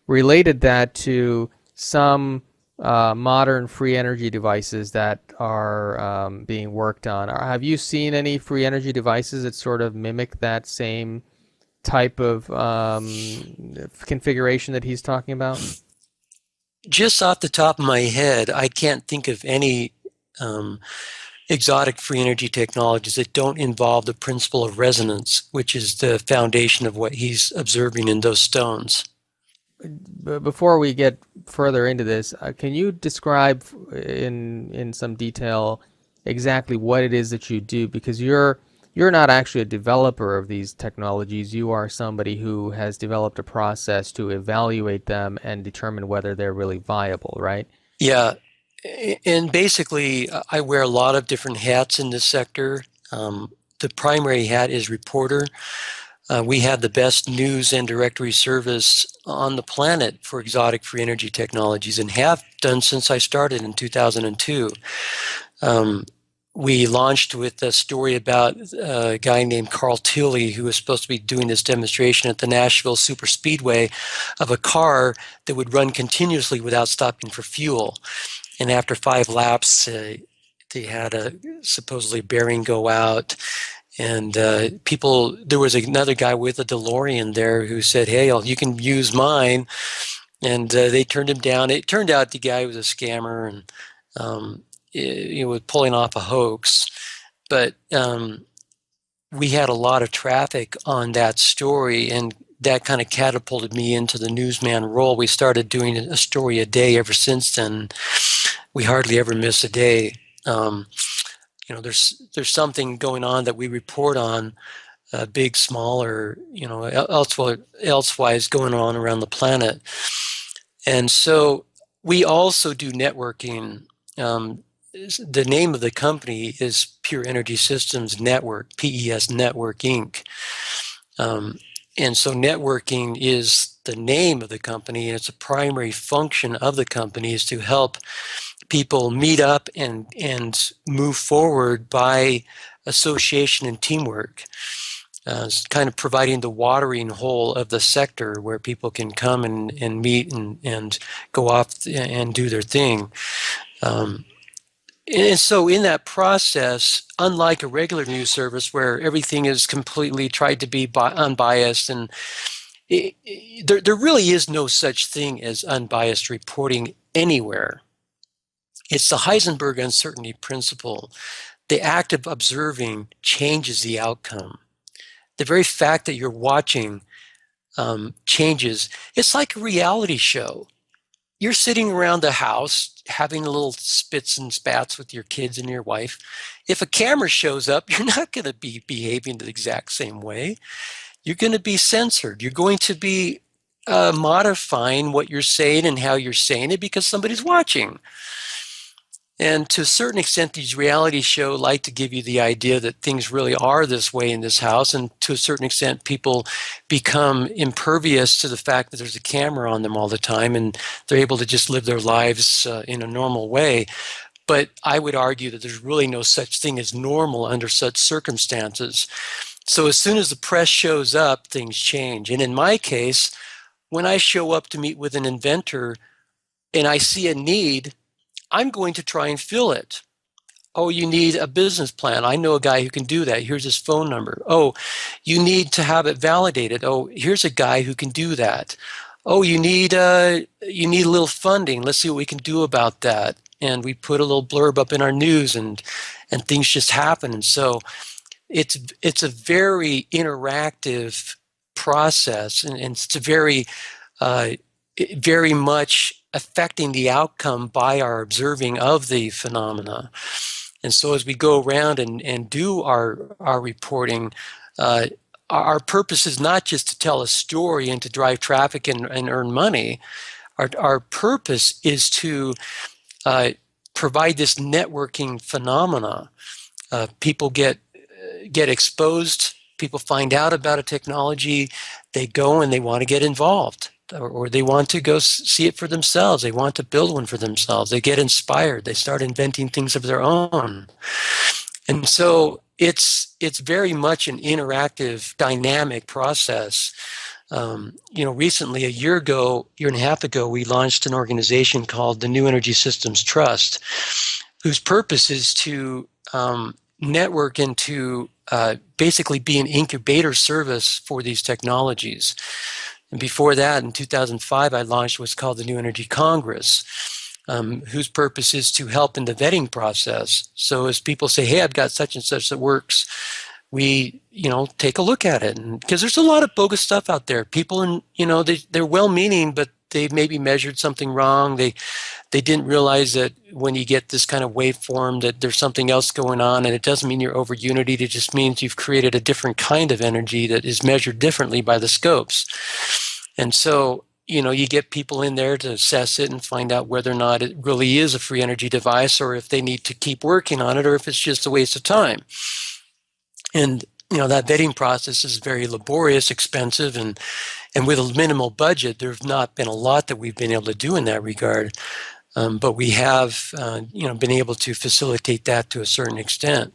related that to some modern free energy devices that are being worked on. Have you seen any free energy devices that sort of mimic that same type of configuration that he's talking about? just off the top of my head, I can't think of any exotic free energy technologies that don't involve the principle of resonance, which is the foundation of what he's observing in those stones. Before we get further into this, can you describe in some detail exactly what it is that you do? Because you're you're not actually a developer of these technologies. You are somebody who has developed a process to evaluate them and determine whether they're really viable, right? Yeah. And basically, I wear a lot of different hats in this sector. The primary hat is reporter. We have the best news and directory service on the planet for exotic free energy technologies, and have done since I started in 2002. We launched with a story about a guy named Carl Tilley, who was supposed to be doing this demonstration at the Nashville Super Speedway of a car that would run continuously without stopping for fuel. And after 5 laps, they had a supposedly bearing go out. And there was another guy with a DeLorean there who said, hey, you can use mine. And they turned him down. It turned out the guy was a scammer and he was pulling off a hoax. But we had a lot of traffic on that story, and that kind of catapulted me into the newsman role. We started doing a story a day ever since then. We hardly ever miss a day. There's something going on that we report on, big, small, or elsewise going on around the planet. And so we also do networking. The name of the company is Pure Energy Systems Network, PES Network Inc. And so networking is the name of the company, and it's a primary function of the company is to help people meet up and move forward by association and teamwork. It's kind of providing the watering hole of the sector where people can come and meet and go off and do their thing. And so in that process, unlike a regular news service where everything is completely tried to be unbiased, and there really is no such thing as unbiased reporting anywhere. It's the Heisenberg uncertainty principle. The act of observing changes the outcome. The very fact that you're watching changes. It's like a reality show. You're sitting around the house having a little spits and spats with your kids and your wife. If a camera shows up, you're not going to be behaving the exact same way. You're going to be censored. You're going to be modifying what you're saying and how you're saying it because somebody's watching. And to a certain extent, these reality shows like to give you the idea that things really are this way in this house. And to a certain extent, people become impervious to the fact that there's a camera on them all the time, and they're able to just live their lives in a normal way. But I would argue that there's really no such thing as normal under such circumstances. So as soon as the press shows up, things change. And in my case, when I show up to meet with an inventor and I see a need, I'm going to try and fill it. Oh, you need a business plan. I know a guy who can do that. Here's his phone number. Oh, you need to have it validated. Oh, here's a guy who can do that. Oh, you need a little funding. Let's see what we can do about that. And we put a little blurb up in our news, and things just happen. And so it's a very interactive process, and it's a very much affecting the outcome by our observing of the phenomena. And so as we go around and do our reporting, our purpose is not just to tell a story and to drive traffic and earn money. Our purpose is to provide this networking phenomena. People get exposed, people find out about a technology, they go and they want to get involved. Or they want to go see it for themselves. They want to build one for themselves. They get inspired. They start inventing things of their own. And so it's very much an interactive, dynamic process. Recently, a year and a half ago, we launched an organization called the New Energy Systems Trust, whose purpose is to network and to basically be an incubator service for these technologies. And before that, in 2005, I launched what's called the New Energy Congress, whose purpose is to help in the vetting process. So as people say, hey, I've got such and such that works, we, take a look at it. And because there's a lot of bogus stuff out there. People, they're well-meaning, but they maybe measured something wrong. They didn't realize that when you get this kind of waveform that there's something else going on, and it doesn't mean you're over unity. It just means you've created a different kind of energy that is measured differently by the scopes. And so, you get people in there to assess it and find out whether or not it really is a free energy device, or if they need to keep working on it, or if it's just a waste of time. And that vetting process is very laborious, expensive, and with a minimal budget, there's not been a lot that we've been able to do in that regard. But we have, been able to facilitate that to a certain extent.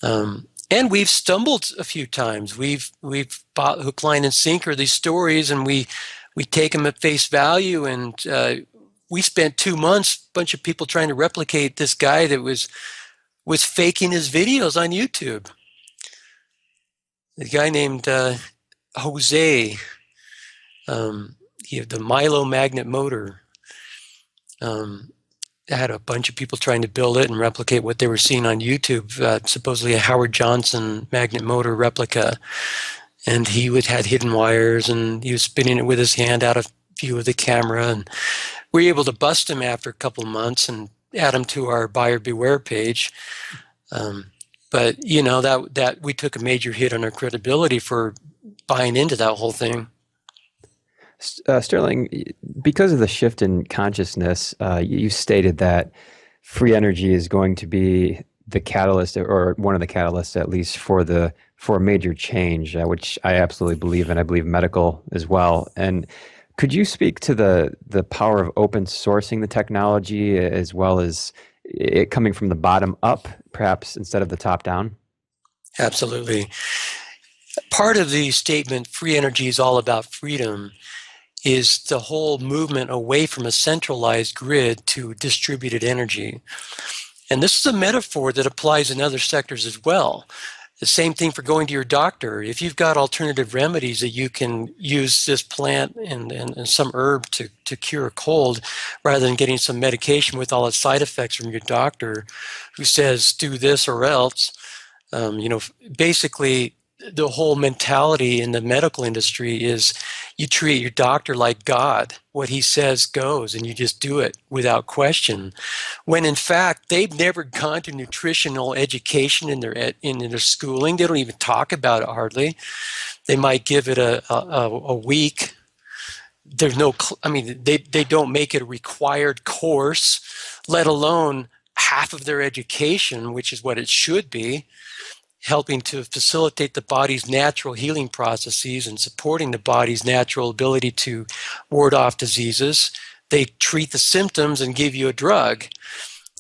And we've stumbled a few times. We've bought hook, line, and sinker these stories, and we take them at face value. And we spent 2 months, a bunch of people trying to replicate this guy that was faking his videos on YouTube. The guy named Jose, he had the Milo magnet motor. I had a bunch of people trying to build it and replicate what they were seeing on YouTube, supposedly a Howard Johnson magnet motor replica. And he had hidden wires, and he was spinning it with his hand out of view of the camera. And we were able to bust him after a couple of months and add him to our buyer beware page. But that we took a major hit on our credibility for buying into that whole thing. Sterling, because of the shift in consciousness, you stated that free energy is going to be the catalyst, or one of the catalysts at least, for a major change, which I absolutely believe in. I believe medical as well. And could you speak to the power of open sourcing the technology, as well as it coming from the bottom up, perhaps instead of the top down? Absolutely. Part of the statement, free energy is all about freedom, is the whole movement away from a centralized grid to distributed energy. And this is a metaphor that applies in other sectors as well. The same thing for going to your doctor. If you've got alternative remedies that you can use this plant and some herb to cure a cold, rather than getting some medication with all its side effects from your doctor who says, do this or else, basically the whole mentality in the medical industry is you treat your doctor like God. What he says goes, and you just do it without question. When in fact, they've never gone to nutritional education in their schooling. They don't even talk about it hardly. They might give it a week. There's no, they don't make it a required course, let alone half of their education, which is what it should be, helping to facilitate the body's natural healing processes and supporting the body's natural ability to ward off diseases. They treat the symptoms and give you a drug.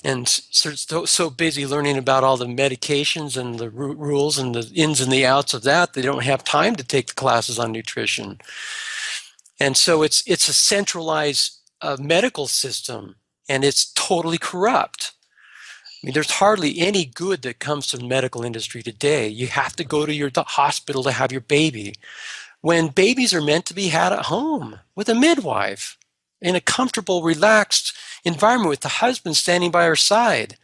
And so busy learning about all the medications and the rules and the ins and the outs of that, they don't have time to take the classes on nutrition. And so it's a centralized medical system, and it's totally corrupt. There's hardly any good that comes from the medical industry today. You have to go to your hospital to have your baby, when babies are meant to be had at home with a midwife in a comfortable, relaxed environment with the husband standing by her side,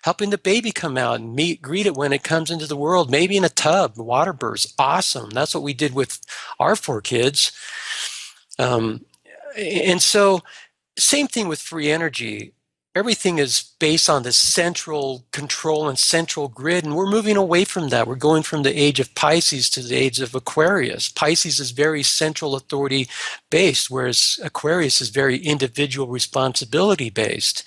helping the baby come out and greet it when it comes into the world, maybe in a tub, water births. Awesome. That's what we did with our 4 kids. And so same thing with free energy. Everything is based on this central control and central grid, and we're moving away from that. We're going from the age of Pisces to the age of Aquarius. Pisces is very central authority based, whereas Aquarius is very individual responsibility based,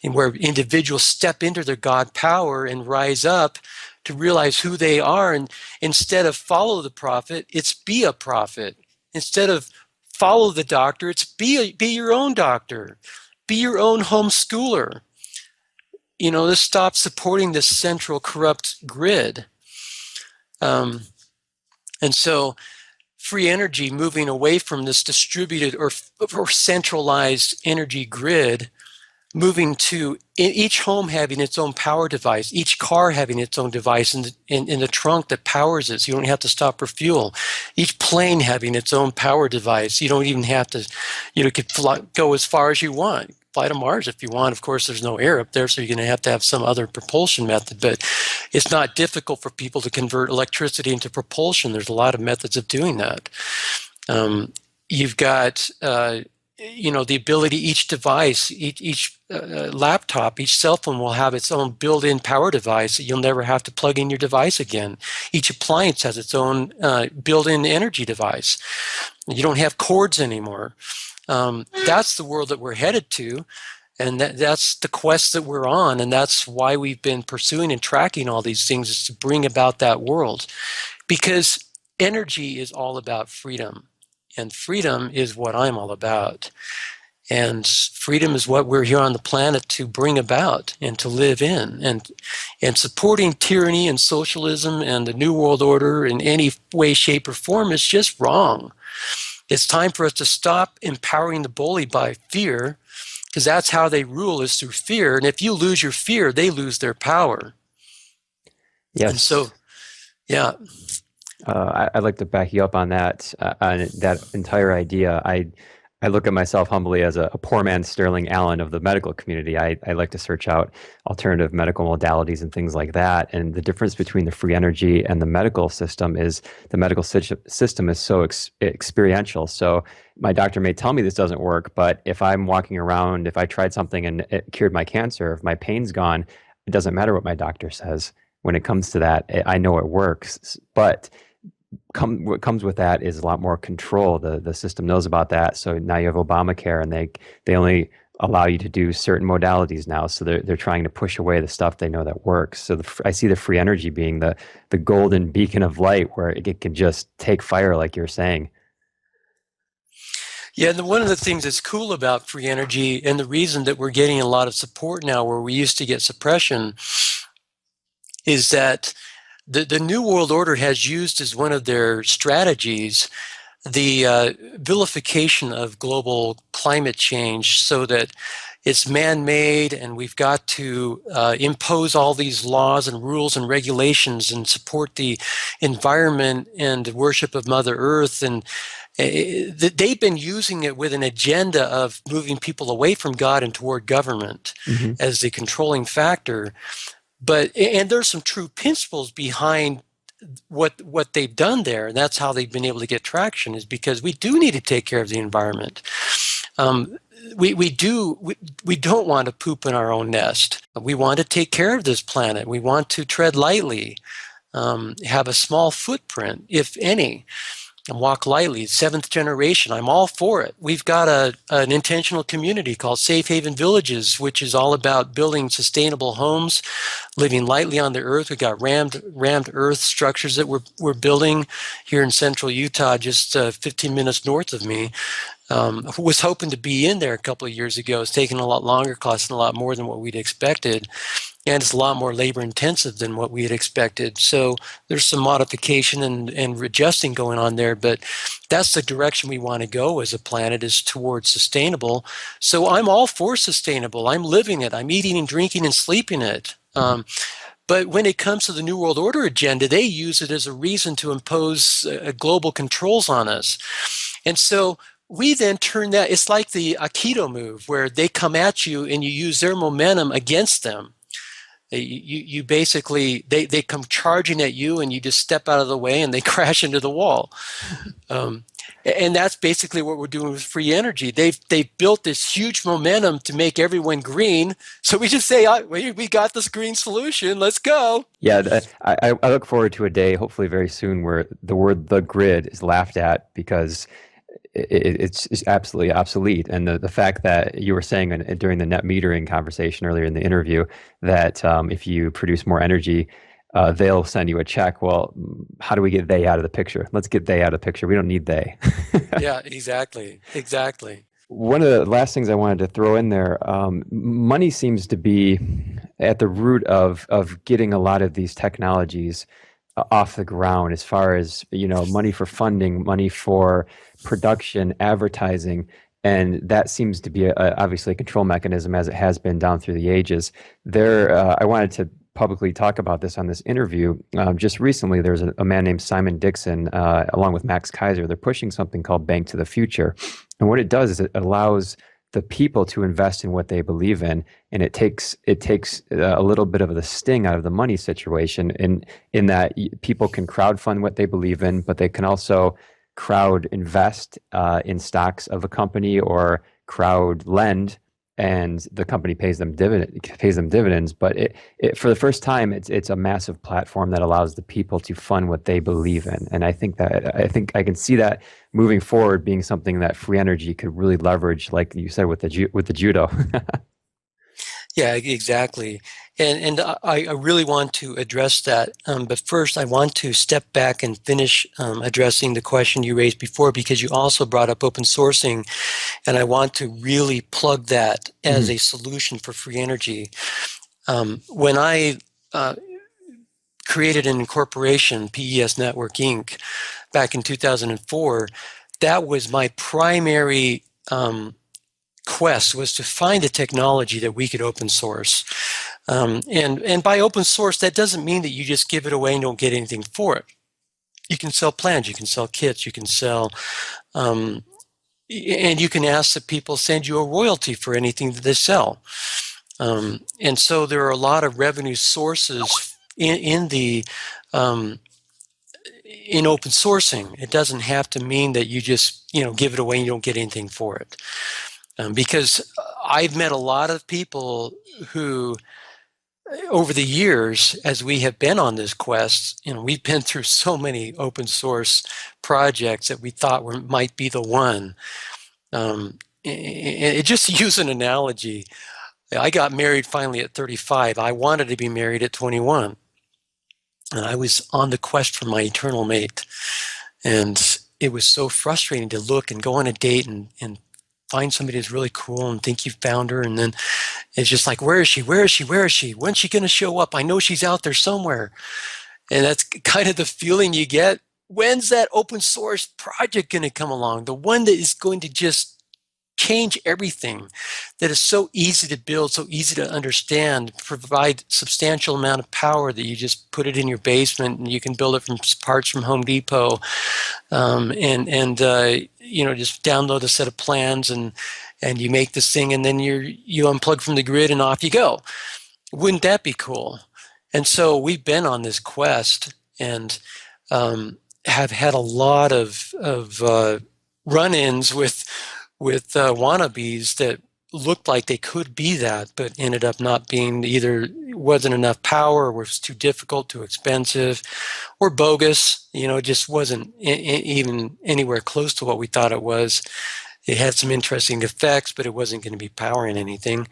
and where individuals step into their God power and rise up to realize who they are. And instead of follow the prophet, it's be a prophet. Instead of follow the doctor, it's be your own doctor. Be your own homeschooler. Let's stop supporting this central corrupt grid. And so free energy, moving away from this distributed or centralized energy grid, moving to each home having its own power device, each car having its own device in the trunk that powers it, so you don't have to stop for fuel. Each plane having its own power device. You don't even have to, could go as far as you want. Fly to Mars if you want. Of course, there's no air up there, so you're going to have some other propulsion method, but it's not difficult for people to convert electricity into propulsion. There's a lot of methods of doing that. You've got the ability, each device, each laptop, each cell phone will have its own built-in power device that you'll never have to plug in your device again. Each appliance has its own built-in energy device. You don't have cords anymore. That's the world that we're headed to. And that's the quest that we're on. And that's why we've been pursuing and tracking all these things, is to bring about that world. Because energy is all about freedom. And freedom is what I'm all about. And freedom is what we're here on the planet to bring about and to live in. And supporting tyranny and socialism and the New World Order in any way, shape, or form is just wrong. It's time for us to stop empowering the bully by fear, because that's how they rule, is through fear. And if you lose your fear, they lose their power. Yes. And so, yeah. I'd like to back you up on that entire idea. I look at myself humbly as a poor man's Sterling Allan of the medical community. I like to search out alternative medical modalities and things like that. And the difference between the free energy and the medical system is the medical system is so experiential. So my doctor may tell me this doesn't work, but if I'm walking around, if I tried something and it cured my cancer, if my pain's gone, it doesn't matter what my doctor says. When it comes to that, I know it works. But what comes with that is a lot more control. The system knows about that. So now you have Obamacare, and they only allow you to do certain modalities now. So they're trying to push away the stuff they know that works. So I see the free energy being the golden beacon of light, where it can just take fire, like you're saying. Yeah, and one of the things that's cool about free energy, and the reason that we're getting a lot of support now where we used to get suppression, is that the New World Order has used as one of their strategies the vilification of global climate change, so that it's man-made, and we've got to impose all these laws and rules and regulations and support the environment and the worship of Mother Earth. And they've been using it with an agenda of moving people away from God and toward government as the controlling factor. And there's some true principles behind what they've done there, and that's how they've been able to get traction, is because we do need to take care of the environment. We don't want to poop in our own nest. We want to take care of this planet. We want to tread lightly, have a small footprint, if any, and walk lightly. Seventh generation, I'm all for it. We've got an intentional community called Safe Haven Villages, which is all about building sustainable homes, living lightly on the earth. We've got rammed earth structures that we're building here in central Utah, just 15 minutes north of me. Was hoping to be in there a couple of years ago. It's taken a lot longer, costing a lot more than what we'd expected. And it's a lot more labor intensive than what we had expected. So there's some modification and adjusting going on there, but that's the direction we want to go as a planet, is towards sustainable. So I'm all for sustainable. I'm living it. I'm eating and drinking and sleeping it. But when it comes to the New World Order agenda, they use it as a reason to impose global controls on us. And so we then turn that, it's like the Aikido move, where they come at you and you use their momentum against them. You basically, they come charging at you, and you just step out of the way and they crash into the wall. And that's basically what we're doing with free energy. They've built this huge momentum to make everyone green. So we just say, we got this green solution. Let's go. Yeah, I look forward to a day, hopefully very soon, where the word "the grid" is laughed at, because it's absolutely obsolete. And the fact that you were saying during the net metering conversation earlier in the interview that if you produce more energy, they'll send you a check. Well, how do we get they out of the picture? Let's get they out of the picture. We don't need they. Yeah, exactly. One of the last things I wanted to throw in there, money seems to be at the root of getting a lot of these technologies off the ground, as far as, money for funding, money for production, advertising, and that seems to be obviously a control mechanism, as it has been down through the ages. I wanted to publicly talk about this on this interview. Just recently, there's a man named Simon Dixon, along with Max Kaiser. They're pushing something called Bank to the Future, and what it does is it allows the people to invest in what they believe in, and it takes a little bit of the sting out of the money situation, in that people can crowdfund what they believe in, but they can also crowd invest in stocks of a company or crowd lend, and the company pays them dividends. But it for the first time, it's a massive platform that allows the people to fund what they believe in. And I think I can see that moving forward being something that free energy could really leverage, like you said with the judo. Yeah, exactly. And I really want to address that. But first, I want to step back and finish addressing the question you raised before, because you also brought up open sourcing, and I want to really plug that as a solution for free energy. When I created an incorporation, PES Network Inc., back in 2004, that was my primary quest, was to find a technology that we could open source. And by open source, that doesn't mean that you just give it away and don't get anything for it. You can sell plans, you can sell kits, you can sell, and you can ask that people send you a royalty for anything that they sell. And so there are a lot of revenue sources in open sourcing. It doesn't have to mean that you just give it away and you don't get anything for it. Because I've met a lot of people who, over the years, as we have been on this quest, we've been through so many open source projects that we thought might be the one. Just to use an analogy, I got married finally at 35. I wanted to be married at 21. And I was on the quest for my eternal mate. And it was so frustrating to look and go on a date and find somebody who's really cool and think you found her. And then it's just like, where is she? Where is she? Where is she? When's she going to show up? I know she's out there somewhere. And that's kind of the feeling you get. When's that open source project going to come along? The one that is going to just change everything, that is so easy to build, so easy to understand, provide substantial amount of power that you just put it in your basement and you can build it from parts from Home Depot, just download a set of plans and you make this thing, and then you unplug from the grid and off you go. Wouldn't that be cool? And so we've been on this quest and have had a lot of run-ins with wannabes that looked like they could be that, but ended up not being. Either wasn't enough power, or was too difficult, too expensive, or bogus. It just wasn't even anywhere close to what we thought it was. It had some interesting effects, but it wasn't going to be powering anything.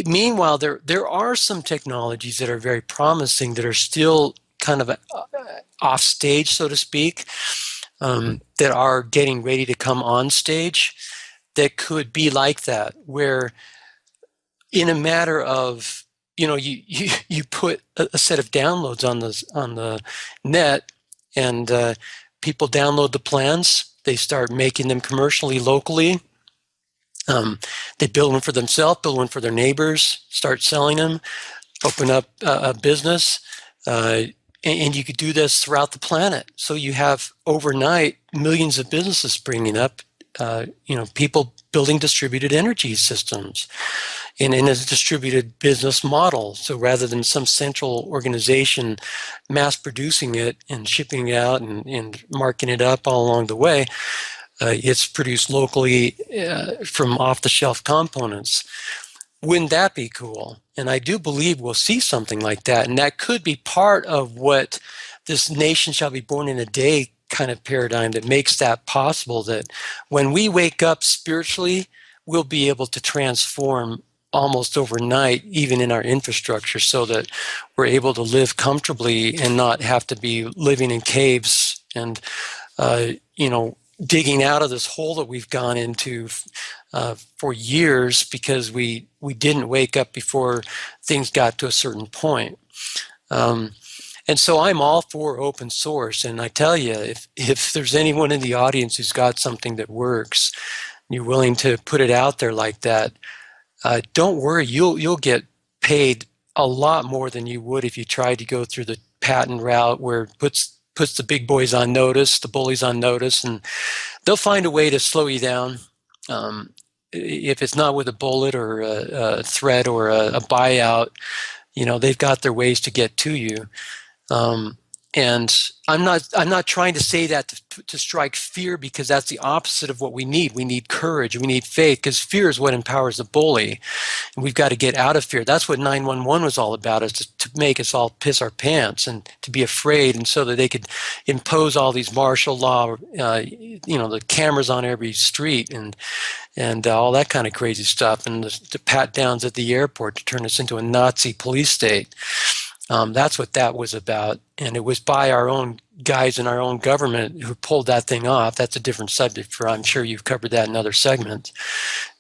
Meanwhile, there are some technologies that are very promising that are still kind of off stage, so to speak. That are getting ready to come on stage, that could be like that, where in a matter of you put a set of downloads on the net, and people download the plans. They start making them commercially, locally. They build one for themselves, build one for their neighbors, start selling them, open up a business. And you could do this throughout the planet. So you have overnight millions of businesses springing up, people building distributed energy systems in a distributed business model. So rather than some central organization mass producing it and shipping it out and marking it up all along the way, it's produced locally from off-the-shelf components. Wouldn't that be cool? And I do believe we'll see something like that. And that could be part of what this nation shall be born in a day kind of paradigm that makes that possible, that when we wake up spiritually, we'll be able to transform almost overnight, even in our infrastructure, so that we're able to live comfortably and not have to be living in caves and, digging out of this hole that we've gone into for years because we didn't wake up before things got to a certain point. And so I'm all for open source. And I tell you, if there's anyone in the audience who's got something that works, you're willing to put it out there like that, don't worry, you'll get paid a lot more than you would if you tried to go through the patent route, where it puts the big boys on notice, the bullies on notice, and they'll find a way to slow you down. If it's not with a bullet or a threat or a buyout, they've got their ways to get to you. And I'm not trying to say that to strike fear, because that's the opposite of what we need. We need courage. We need faith, because fear is what empowers the bully. And we've got to get out of fear. That's what 911 was all about, is to make us all piss our pants and to be afraid, and so that they could impose all these martial law, the cameras on every street and all that kind of crazy stuff, and the pat downs at the airport to turn us into a Nazi police state. That's what that was about. And it was by our own guys in our own government who pulled that thing off. That's a different subject, I'm sure you've covered that in other segments.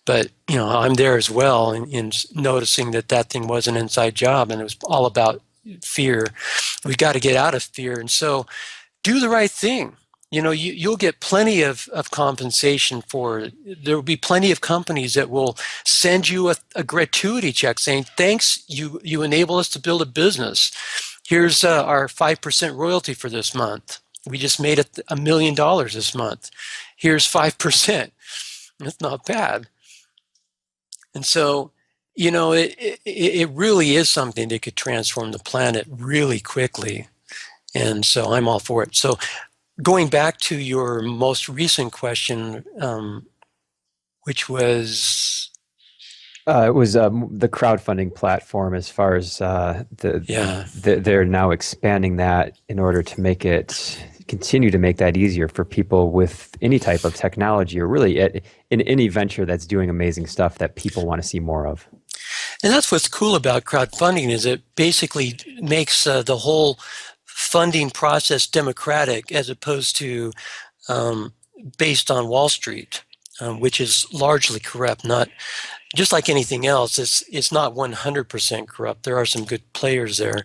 But, I'm there as well in noticing that thing was an inside job, and it was all about fear. We've got to get out of fear. And so do the right thing. You'll get plenty of compensation for it. There will be plenty of companies that will send you a gratuity check saying, thanks, you enable us to build a business. Here's our 5% royalty for this month. We just made it $1 million this month. Here's 5%. That's not bad. And so, it really is something that could transform the planet really quickly. And so I'm all for it. So going back to your most recent question, which was... it was the crowdfunding platform, as far as they're now expanding that in order to continue to make that easier for people with any type of technology, or really in any venture that's doing amazing stuff that people want to see more of. And that's what's cool about crowdfunding, is it basically makes the whole funding process democratic, as opposed to based on Wall Street, which is largely corrupt. Not just like anything else, it's not 100% corrupt. There are some good players there,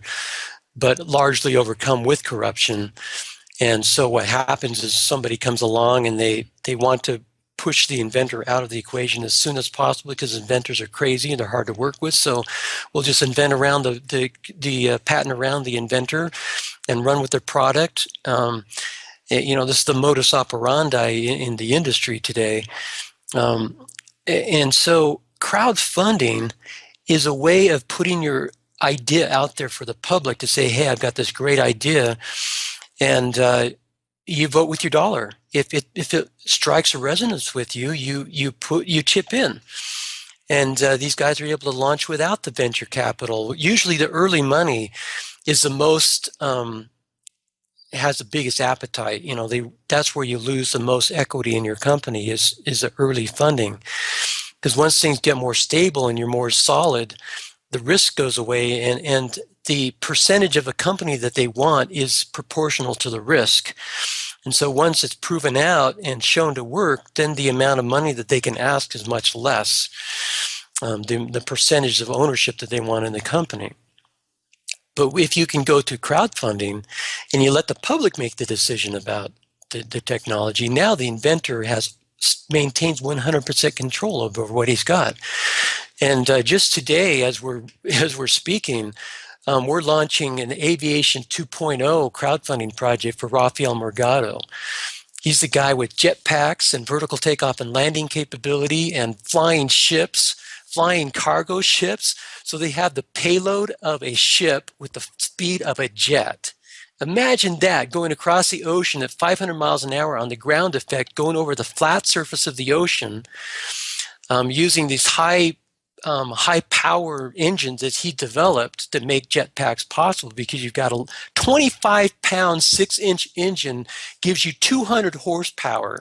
but largely overcome with corruption. And so what happens is somebody comes along and they want to push the inventor out of the equation as soon as possible, because inventors are crazy and they're hard to work with. So we'll just invent around the patent around the inventor and run with their product. This is the modus operandi in the industry today. And so crowdfunding is a way of putting your idea out there for the public to say, hey, I've got this great idea. And you vote with your dollar. If it strikes a resonance with you, you chip in. And these guys are able to launch without the venture capital. Usually the early money is the most, has the biggest appetite. That's where you lose the most equity in your company is the early funding. Because once things get more stable and you're more solid, the risk goes away, and the percentage of a company that they want is proportional to the risk. And so once it's proven out and shown to work, then the amount of money that they can ask is much less, the percentage of ownership that they want in the company. But if you can go to crowdfunding and you let the public make the decision about the technology, now the inventor maintains 100% control over what he's got. And just today, as we're speaking, we're launching an Aviation 2.0 crowdfunding project for Rafael Morgado. He's the guy with jetpacks and vertical takeoff and landing capability and flying ships, flying cargo ships. So they have the payload of a ship with the speed of a jet. Imagine that, going across the ocean at 500 miles an hour on the ground effect, going over the flat surface of the ocean, using these high power engines that he developed to make jetpacks possible, because you've got a 25-pound, 6-inch engine gives you 200 horsepower.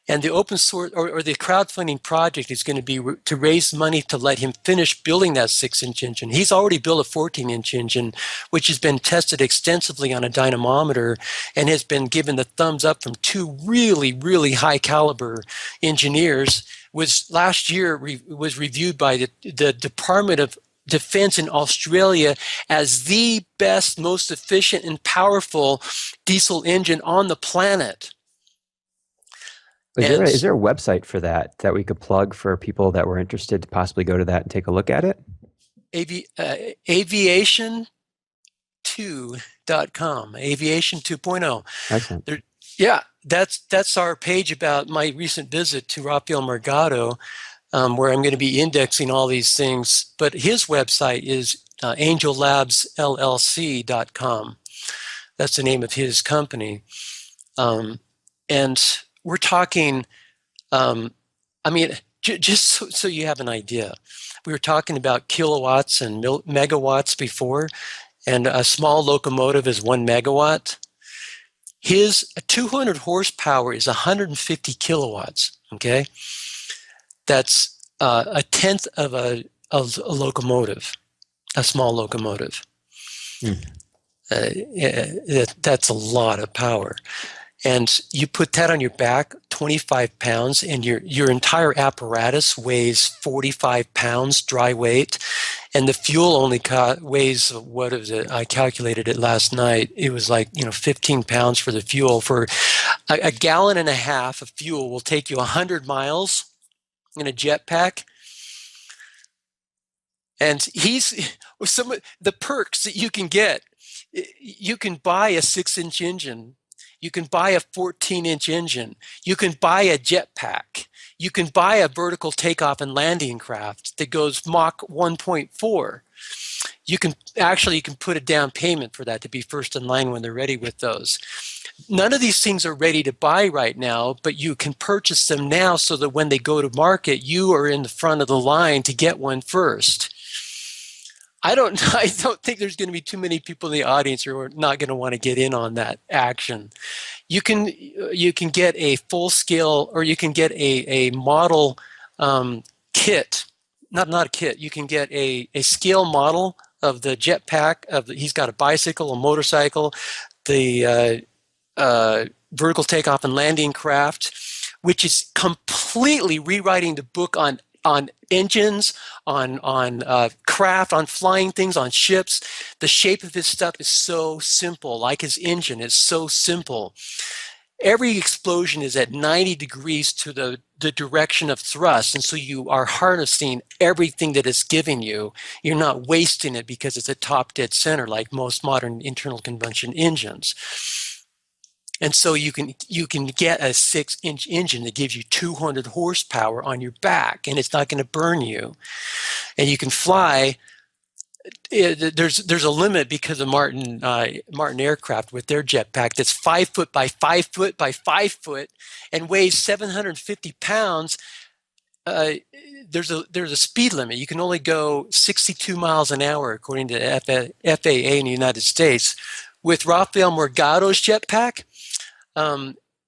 And the open source or the crowdfunding project is going to be to raise money to let him finish building that 6-inch engine. He's already built a 14-inch engine, which has been tested extensively on a dynamometer and has been given the thumbs up from two really, really high caliber engineers. Was last year was reviewed by the Department of Defense in Australia as the best, most efficient and powerful diesel engine on the planet. Is there a website for that we could plug for people that were interested to possibly go to that and take a look at it? Aviation2.com, Aviation 2.0. Excellent. That's our page about my recent visit to Rafael Morgado, where I'm going to be indexing all these things. But his website is angellabsllc.com. That's the name of his company. And we're talking, just so you have an idea, we were talking about kilowatts and megawatts before, and a small locomotive is 1 megawatt. His 200 horsepower is 150 kilowatts, okay? That's a tenth of a locomotive, a small locomotive. That's a lot of power. And you put that on your back, 25 pounds, and your entire apparatus weighs 45 pounds dry weight. And the fuel only weighs, what is it? I calculated it last night. It was like, 15 pounds for the fuel. For a gallon and a half of fuel will take you 100 miles in a jetpack. And some of the perks that you can get. You can buy a 6-inch engine. You can buy a 14-inch engine. You can buy a jetpack. You can buy a vertical takeoff and landing craft that goes Mach 1.4. You can put a down payment for that to be first in line when they're ready with those. None of these things are ready to buy right now, but you can purchase them now so that when they go to market, you are in the front of the line to get one first. I don't think there's going to be too many people in the audience who are not going to want to get in on that action. You can get a full scale, or you can get a model kit. Not a kit. You can get a scale model of the jetpack. He's got a bicycle, a motorcycle, the vertical takeoff and landing craft, which is completely rewriting the book on engines, on craft, on flying things, on ships. The shape of his stuff is so simple, like his engine is so simple. Every explosion is at 90 degrees to the direction of thrust, and so you are harnessing everything that it's giving you. You're not wasting it because it's a top dead center like most modern internal combustion engines. And so you can get a 6-inch engine that gives you 200 horsepower on your back, and it's not going to burn you. And you can fly. There's a limit because of Martin Aircraft with their jetpack that's 5 foot by 5 foot by 5 foot and weighs 750 pounds. There's a speed limit. You can only go 62 miles an hour according to the FAA in the United States. With Rafael Morgado's jetpack,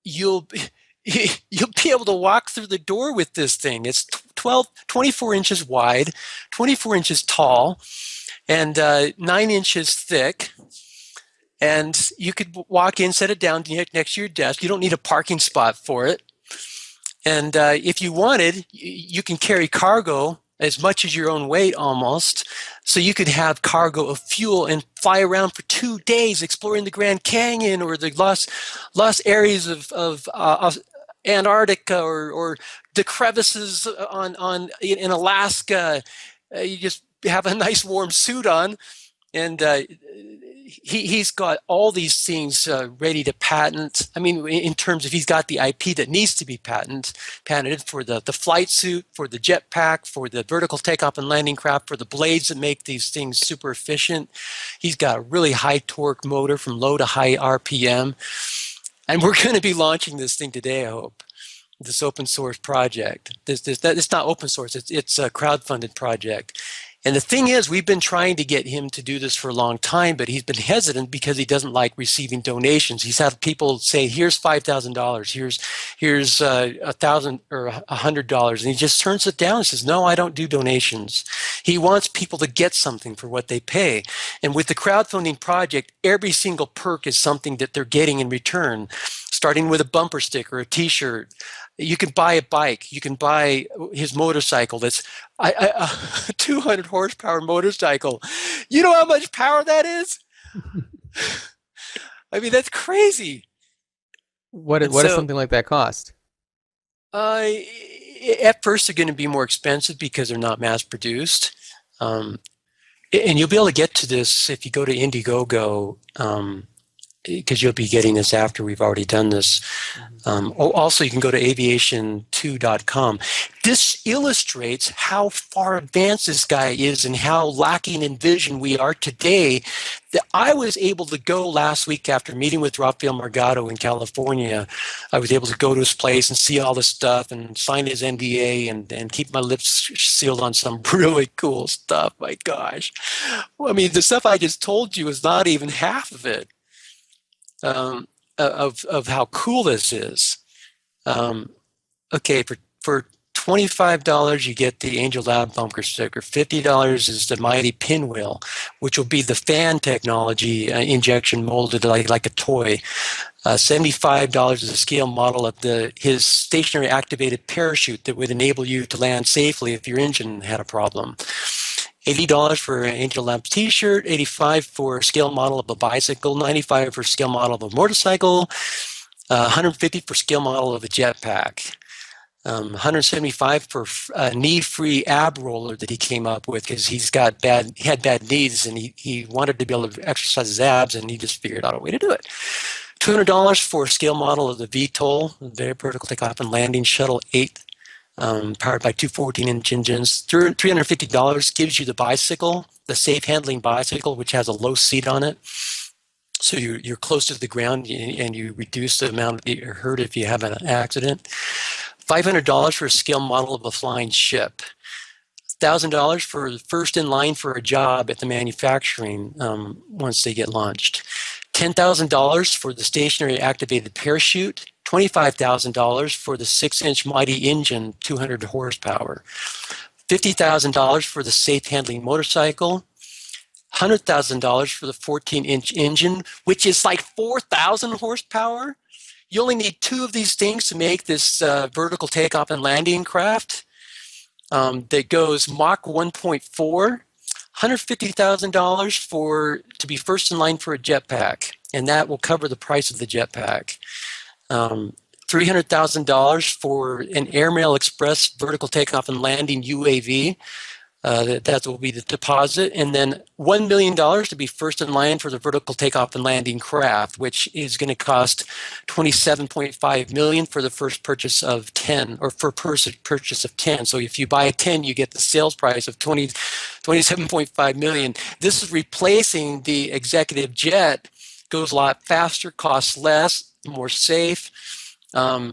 you'll be able to walk through the door with this thing. It's 24 inches wide, 24 inches tall, and 9 inches thick. And you could walk in, set it down next to your desk. You don't need a parking spot for it. And if you wanted, you can carry cargo as much as your own weight almost. So you could have cargo of fuel and fly around for 2 days exploring the Grand Canyon or the lost areas of Antarctica or the crevices in Alaska. You just have a nice warm suit on, and he's got all these things ready to patent. I mean, in terms of he's got the IP that needs to be patented for the flight suit, for the jetpack, for the vertical takeoff and landing craft, for the blades that make these things super efficient. He's got a really high torque motor from low to high RPM. And we're going to be launching this thing today, I hope. This open source project. It's not open source, it's a crowdfunded project. And the thing is, we've been trying to get him to do this for a long time, but he's been hesitant because he doesn't like receiving donations. He's had people say, "Here's $5,000. Here's $1,000 or $100," and he just turns it down and says, "No, I don't do donations." He wants people to get something for what they pay. And with the crowdfunding project, every single perk is something that they're getting in return, starting with a bumper sticker, a T-shirt. You can buy a bike. You can buy his motorcycle. That's a 200 horsepower motorcycle. You know how much power that is? I mean, that's crazy. What does something like that cost? At first, they're going to be more expensive because they're not mass produced. And you'll be able to get to this if you go to Indiegogo. because you'll be getting this after we've already done this. Also, you can go to aviation2.com. This illustrates how far advanced this guy is and how lacking in vision we are today. That I was able to go last week after meeting with Rafael Margado in California. I was able to go to his place and see all this stuff and sign his NDA and keep my lips sealed on some really cool stuff. My gosh. Well, I mean, the stuff I just told you is not even half of it. Of how cool this is. Okay, for $25 you get the Angel Lab bumper sticker. $50 is the mighty pinwheel, which will be the fan technology injection molded like a toy. $75 is a scale model of his stationary activated parachute that would enable you to land safely if your engine had a problem. $80 for an Angel Labs t-shirt, $85 for a scale model of a bicycle, $95 for a scale model of a motorcycle, $150 for scale model of a jetpack, $175 for a knee-free ab roller that he came up with because he had bad knees and he wanted to be able to exercise his abs, and he just figured out a way to do it. $200 for a scale model of the VTOL, the vertical takeoff and landing shuttle 8. Powered by two 14-inch engines. $350 gives you the bicycle, the safe handling bicycle, which has a low seat on it. So you're close to the ground and you reduce the amount that you're hurt if you have an accident. $500 for a scale model of a flying ship. $1,000 for first in line for a job at the manufacturing once they get launched. $10,000 for the stationary activated parachute. $25,000 for the 6-inch mighty engine, 200 horsepower. $50,000 for the safe handling motorcycle. $100,000 for the 14-inch engine, which is like 4,000 horsepower. You only need 2 of these things to make this vertical takeoff and landing craft that goes Mach 1.4. $150,000 to be first in line for a jetpack, and that will cover the price of the jetpack. $300,000 for an Airmail Express vertical takeoff and landing UAV. That will be the deposit. And then $1 million to be first in line for the vertical takeoff and landing craft, which is going to cost $27.5 million for the first purchase of 10, or for purchase of 10. So if you buy 10, you get the sales price of $27.5 million. This is replacing the executive jet. Goes a lot faster, costs less, more safe.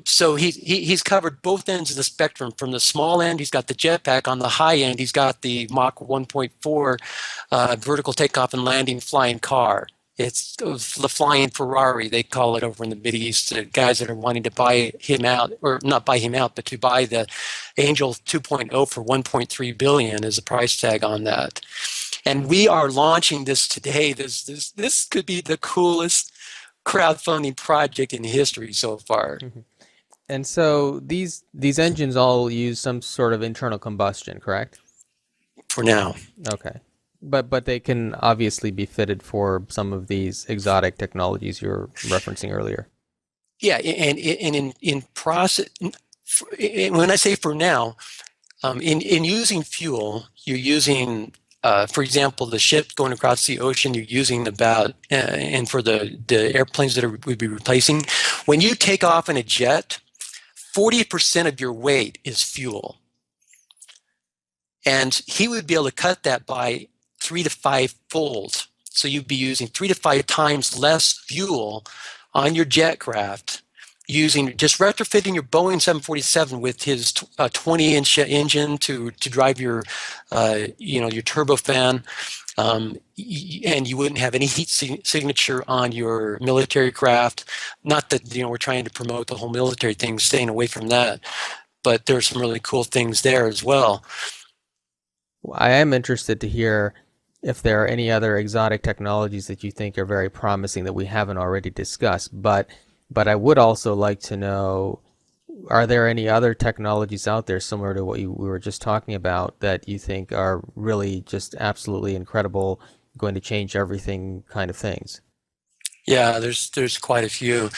So he's covered both ends of the spectrum. From the small end, he's got the jetpack. On the high end, he's got the Mach 1.4 vertical takeoff and landing flying car. It's the flying Ferrari, they call it over in the Mideast. The guys that are wanting to buy him out, or not buy him out, but to buy the Angel 2.0 for $1.3 billion is the price tag on that. And we are launching this today. This could be the coolest crowdfunding project in history so far. Mm-hmm. And so these engines all use some sort of internal combustion, correct? For now. Okay. But they can obviously be fitted for some of these exotic technologies you were referencing earlier. Yeah, and in process, when I say for now, in using fuel, you're using, for example, the ship going across the ocean, you're using about, and for the airplanes that we'd be replacing, when you take off in a jet, 40% of your weight is fuel. And he would be able to cut that by 3 to 5 fold. So you'd be using 3 to 5 times less fuel on your jet craft, using just retrofitting your Boeing 747 with his 20-inch engine to drive your your turbofan, and you wouldn't have any heat signature on your military craft. Not that we're trying to promote the whole military thing, staying away from that, but there's some really cool things there as well. I am interested to hear if there are any other exotic technologies that you think are very promising that we haven't already discussed. But I would also like to know, are there any other technologies out there similar to what we were just talking about that you think are really just absolutely incredible, going to change everything kind of things? Yeah, there's quite a few.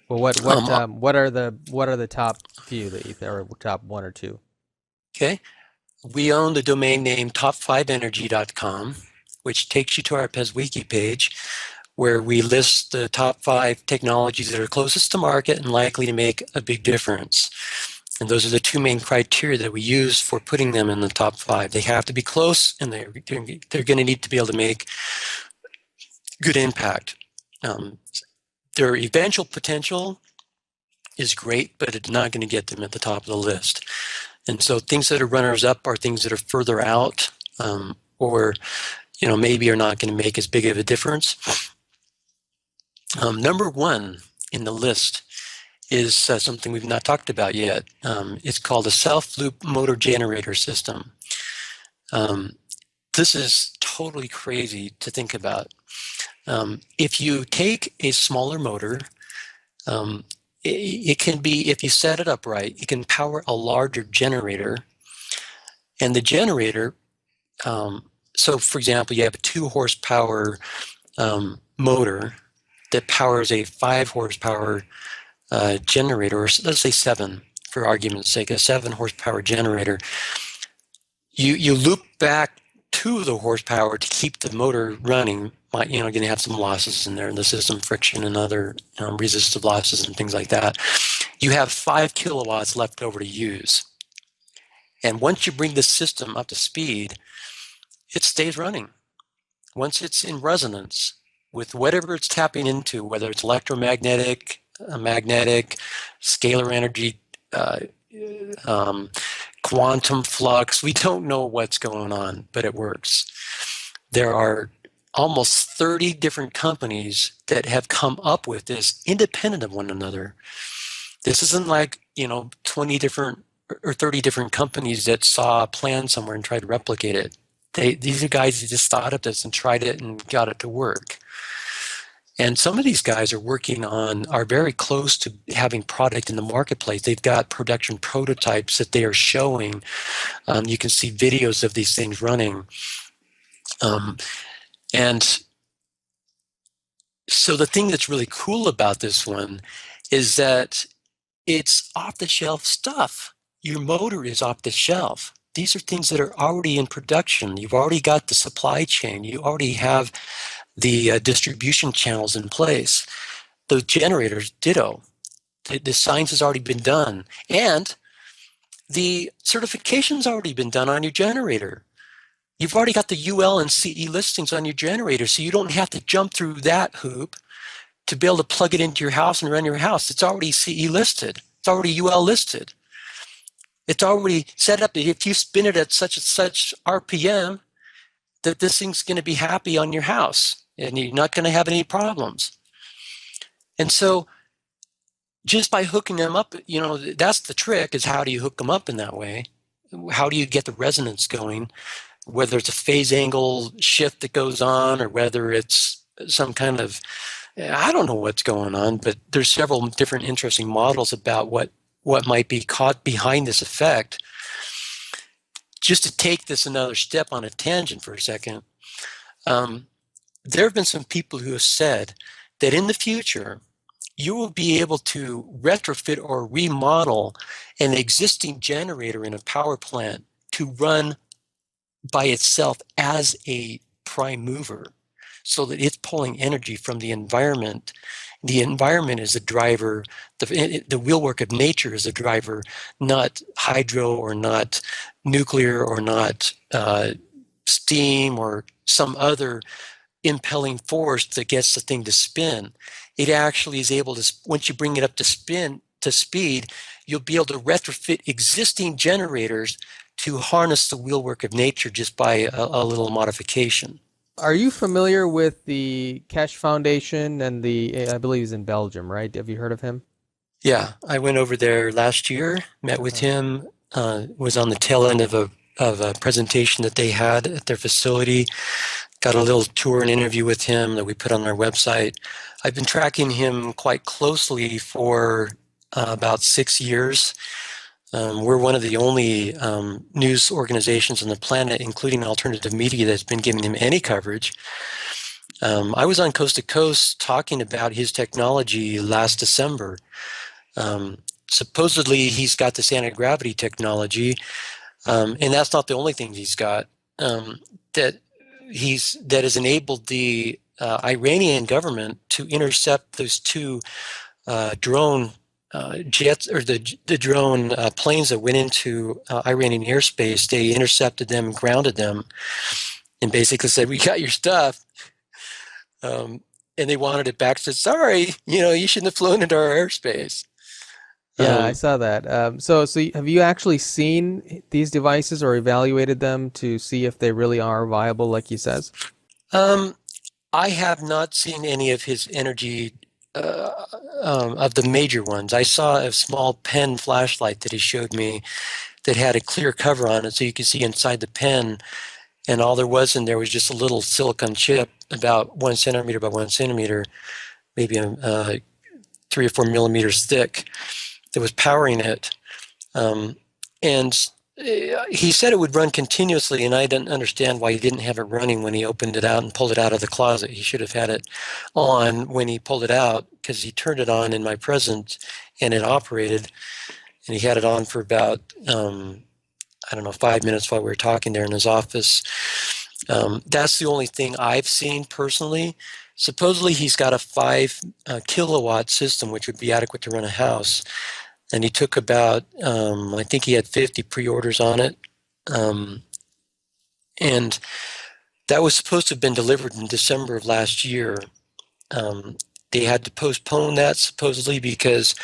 Well, what are the top few that you think, or top 1 or 2? Okay. We own the domain name top5energy.com, which takes you to our PES Wiki page, where we list the top 5 technologies that are closest to market and likely to make a big difference. And those are the 2 main criteria that we use for putting them in the top 5. They have to be close, and they're going to need to be able to make good impact. Their eventual potential is great, but it's not going to get them at the top of the list. And so things that are runners up are things that are further out, or maybe are not going to make as big of a difference. Number 1 in the list is something we've not talked about yet. It's called a self-loop motor generator system. This is totally crazy to think about. If you take a smaller motor, it can be, if you set it up right, it can power a larger generator. And the generator, so for example, you have a 2 horsepower motor that powers a 5 horsepower generator, or let's say 7 for argument's sake, a 7 horsepower generator. You loop back to the horsepower to keep the motor running. Going to have some losses in there in the system, friction and other resistive losses and things like that. You have 5 kilowatts left over to use. And once you bring the system up to speed, it stays running. Once it's in resonance with whatever it's tapping into, whether it's electromagnetic, magnetic, scalar energy, quantum flux, we don't know what's going on, but it works. There are almost 30 different companies that have come up with this independent of one another. This isn't like, 20 different or 30 different companies that saw a plan somewhere and tried to replicate it. These are guys who just thought of this and tried it and got it to work. And some of these guys are very close to having product in the marketplace. They've got production prototypes that they are showing. You can see videos of these things running. And so the thing that's really cool about this one is that it's off-the-shelf stuff. Your motor is off the shelf. These are things that are already in production. You've already got the supply chain. You already have the distribution channels in place. The generators, ditto. The science has already been done. And the certification's already been done on your generator. You've already got the UL and CE listings on your generator, so you don't have to jump through that hoop to be able to plug it into your house and run your house. It's already CE listed. It's already UL listed. It's already set up that if you spin it at such and such RPM, that this thing's going to be happy on your house and you're not going to have any problems. And so just by hooking them up, that's the trick, is how do you hook them up in that way? How do you get the resonance going? Whether it's a phase angle shift that goes on, or whether it's some kind of, I don't know what's going on, but there's several different interesting models about what might be caught behind this effect. Just to take this another step on a tangent for a second, there have been some people who have said that in the future, you will be able to retrofit or remodel an existing generator in a power plant to run by itself as a prime mover, so that it's pulling energy from the environment. The environment is the driver. The wheelwork of nature is the driver, not hydro or not nuclear or not steam or some other impelling force that gets the thing to spin. It actually is able to, once you bring it up to speed, you'll be able to retrofit existing generators to harness the wheelwork of nature just by a little modification. Are you familiar with the Keshe Foundation and I believe he's in Belgium, right? Have you heard of him? Yeah, I went over there last year, met with him, was on the tail end of a presentation that they had at their facility, got a little tour and interview with him that we put on our website. I've been tracking him quite closely for about 6 years. We're one of the only news organizations on the planet, including alternative media, that's been giving him any coverage. I was on Coast to Coast talking about his technology last December. Supposedly, he's got this anti-gravity technology, and that's not the only thing he's got that has enabled the Iranian government to intercept those two drone jets, or the drone planes that went into Iranian airspace. They intercepted them, grounded them, and basically said, "We got your stuff." And they wanted it back. Said, "Sorry, you shouldn't have flown into our airspace." Yeah, I saw that. So have you actually seen these devices or evaluated them to see if they really are viable, like he says? I have not seen any of his energy of the major ones. I saw a small pen flashlight that he showed me that had a clear cover on it, so you could see inside the pen. And all there was in there was just a little silicon chip about 1 centimeter by 1 centimeter, maybe 3 or 4 millimeters thick, that was powering it. And he said it would run continuously, and I didn't understand why he didn't have it running when he opened it out and pulled it out of the closet. He should have had it on when he pulled it out, because he turned it on in my presence and it operated. And he had it on for about, 5 minutes while we were talking there in his office. That's the only thing I've seen personally. Supposedly he's got a 5 kilowatt system, which would be adequate to run a house. And he took about, I think he had 50 pre-orders on it. And that was supposed to have been delivered in December of last year. They had to postpone that supposedly because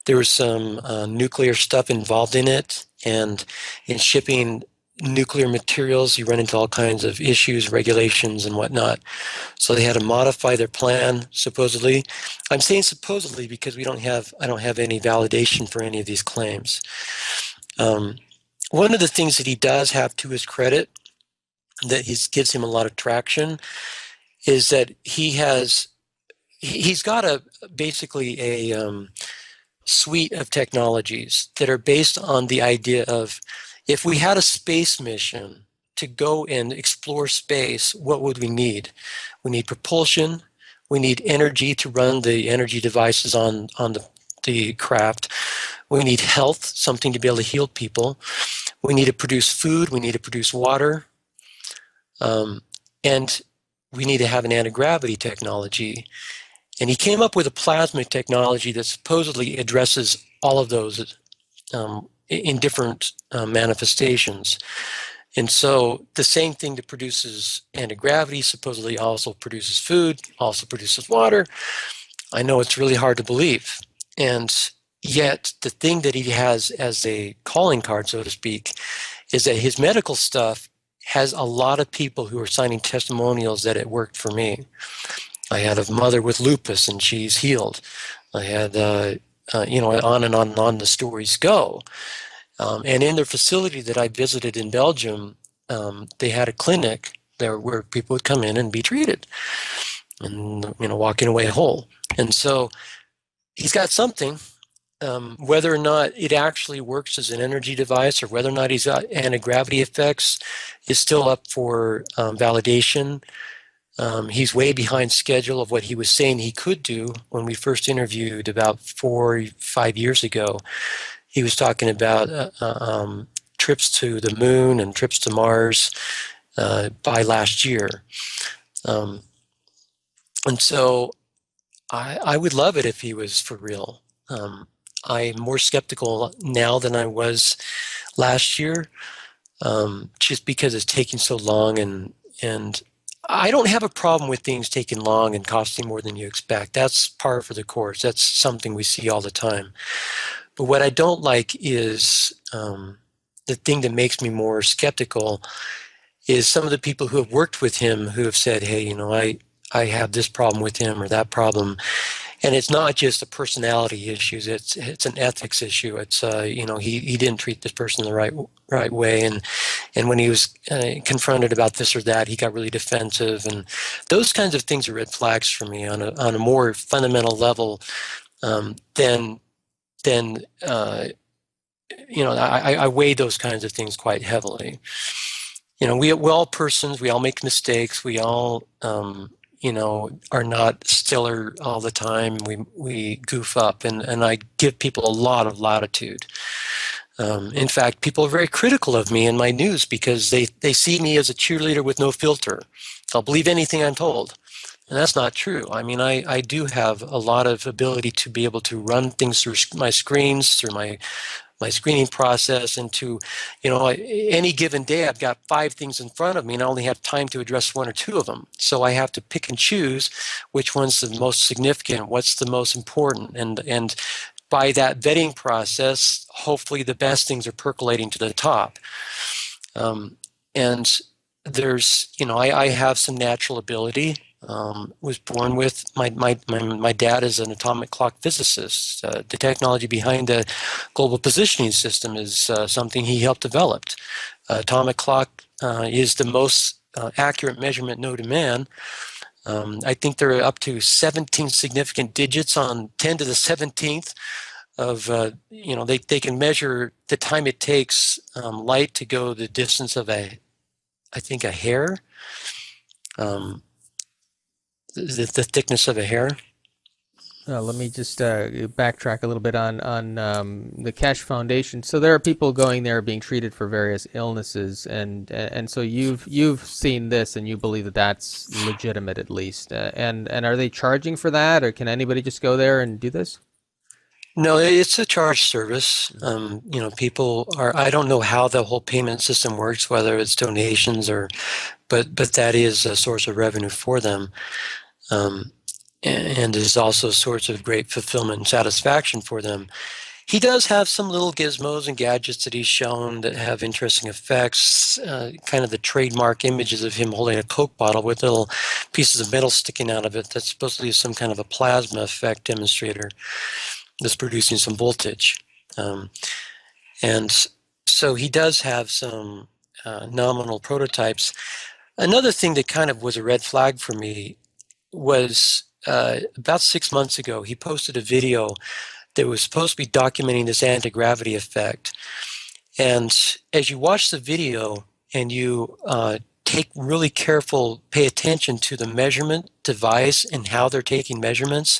there was some nuclear stuff involved in it. And in shipping nuclear materials, you run into all kinds of issues, regulations, and whatnot. So they had to modify their plan, supposedly. I'm saying supposedly because I don't have any validation for any of these claims. One of the things that he does have to his credit that gives him a lot of traction is that he's got basically a suite of technologies that are based on the idea of, if we had a space mission to go and explore space, what would we need? We need propulsion. We need energy to run the energy devices on the craft. We need health, something to be able to heal people. We need to produce food. We need to produce water. And we need to have an anti-gravity technology. And he came up with a plasma technology that supposedly addresses all of those in different manifestations. And so the same thing that produces anti-gravity supposedly also produces food, also produces water. I know it's really hard to believe. And yet the thing that he has as a calling card, so to speak, is that his medical stuff has a lot of people who are signing testimonials that it worked for me. I had a mother with lupus and she's healed. I had, on and on and on the stories go. And in their facility that I visited in Belgium, they had a clinic there where people would come in and be treated and, walking away whole. And so he's got something. Whether or not it actually works as an energy device or whether or not he's got anti-gravity effects is still up for validation. He's way behind schedule of what he was saying he could do when we first interviewed about 4 or 5 years ago. He was talking about trips to the moon and trips to Mars by last year. And so I would love it if he was for real. I'm more skeptical now than I was last year, just because it's taking so long, and I don't have a problem with things taking long and costing more than you expect. That's par for the course. That's something we see all the time. But what I don't like is the thing that makes me more skeptical is some of the people who have worked with him who have said, hey, I have this problem with him or that problem. And it's not just a personality issue. It's an ethics issue. It's he didn't treat this person the right way, and when he was confronted about this or that, he got really defensive, and those kinds of things are red flags for me on a more fundamental level. I weigh those kinds of things quite heavily. We're all persons. We all make mistakes. We all are not stellar all the time. We goof up, and I give people a lot of latitude. In fact, people are very critical of me in my news because they see me as a cheerleader with no filter. I'll believe anything I'm told. And that's not true. I mean, I do have a lot of ability to be able to run things through my screens, through my screening process, and to, any given day I've got 5 things in front of me and I only have time to address 1 or 2 of them. So I have to pick and choose which one's the most significant, what's the most important. And by that vetting process, hopefully the best things are percolating to the top. And there's, I have some natural ability. Was born with my dad is an atomic clock physicist. The technology behind the global positioning system is something he helped develop. Atomic clock is the most accurate measurement known to man. I think there are up to 17 significant digits on 10 to the 17th of, they can measure the time it takes light to go the distance of a hair. The thickness of a hair. Let me just backtrack a little bit on the Cash Foundation. So there are people going there being treated for various illnesses, and so you've seen this and you believe that that's legitimate at least. And are they charging for that, or can anybody just go there and do this? No, it's a charge service. People are. I don't know how the whole payment system works, whether it's donations but that is a source of revenue for them. And is also a source of great fulfillment and satisfaction for them. He does have some little gizmos and gadgets that he's shown that have interesting effects, kind of the trademark images of him holding a Coke bottle with little pieces of metal sticking out of it. That's supposedly some kind of a plasma effect demonstrator that's producing some voltage. And so he does have some nominal prototypes. Another thing that kind of was a red flag for me was about 6 months ago, he posted a video that was supposed to be documenting this anti-gravity effect. And as you watch the video and you pay attention to the measurement device and how they're taking measurements,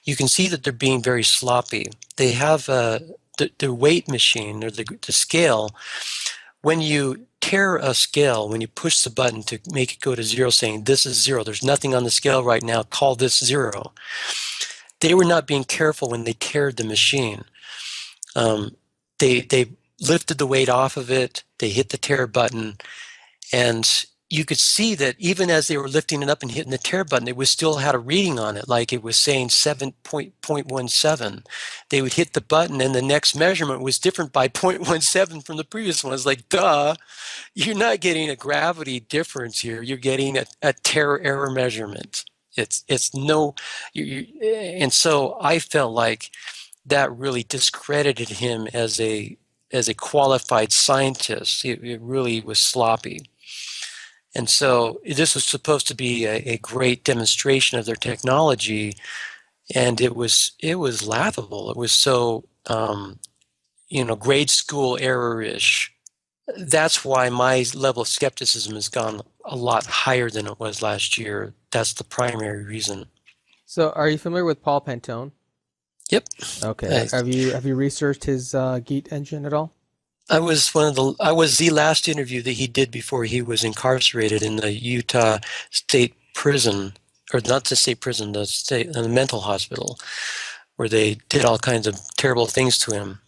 you can see that they're being very sloppy. They have their weight machine, or the scale. When you tear a scale, when you push the button to make it go to 0, saying this is 0, there's nothing on the scale right now, call this 0. They were not being careful when they teared the machine. They lifted the weight off of it, they hit the tear button, and you could see that even as they were lifting it up and hitting the tear button, it was still had a reading on it, like it was saying 7.17. They would hit the button and the next measurement was different by 0.17 from the previous one. It's like, duh, you're not getting a gravity difference here. You're getting a tear error measurement. It's no, and so I felt like that really discredited him as a qualified scientist. It really was sloppy. And so this was supposed to be a great demonstration of their technology, and it was laughable. It was so grade school error-ish. That's why my level of skepticism has gone a lot higher than it was last year. That's the primary reason. So are you familiar with Paul Pantone? Yep. Okay. Have you researched his Geet engine at all? I was the last interview that he did before he was incarcerated in the Utah State Prison, or not the state prison, the mental hospital, where they did all kinds of terrible things to him.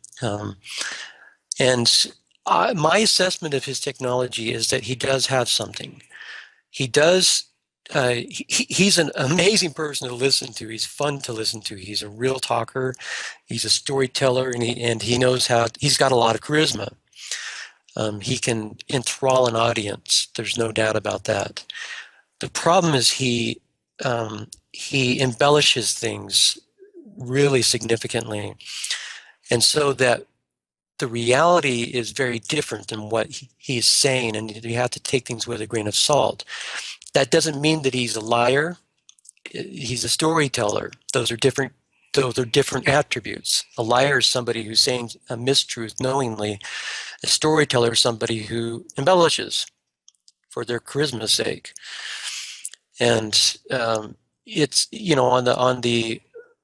My assessment of his technology is that he does have something. He does. He's an amazing person to listen to. He's fun to listen to. He's a real talker. He's a storyteller, and he knows how. He's got a lot of charisma. He can enthrall an audience. There's no doubt about that. The problem is he embellishes things really significantly, and so that the reality is very different than what he's saying, and you have to take things with a grain of salt. That doesn't mean that he's a liar. He's a storyteller. Those are different attributes. A liar is somebody who's saying a mistruth knowingly. A storyteller is somebody who embellishes for their charisma's sake. And it's, on the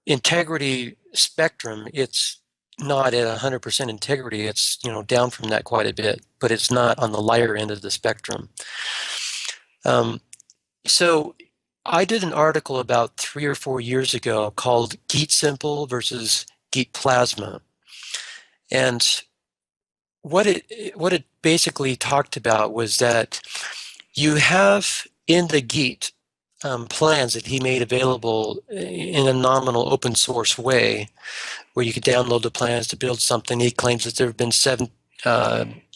integrity spectrum, it's not at 100% integrity. It's, down from that quite a bit, but it's not on the liar end of the spectrum. So I did an article about 3 or 4 years ago called Geet Simple versus Geet Plasma. And what it basically talked about was that you have in the Geet plans that he made available in a nominal open source way, where you could download the plans to build something. He claims that there have been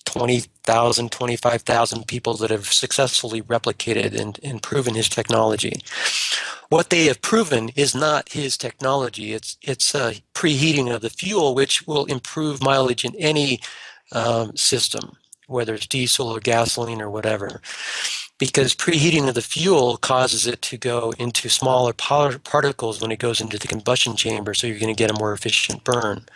20,000, 25,000 people that have successfully replicated and proven his technology. What they have proven is not his technology. It's preheating of the fuel, which will improve mileage in any system, whether it's diesel or gasoline or whatever. Because preheating of the fuel causes it to go into smaller particles when it goes into the combustion chamber, so you're going to get a more efficient burn.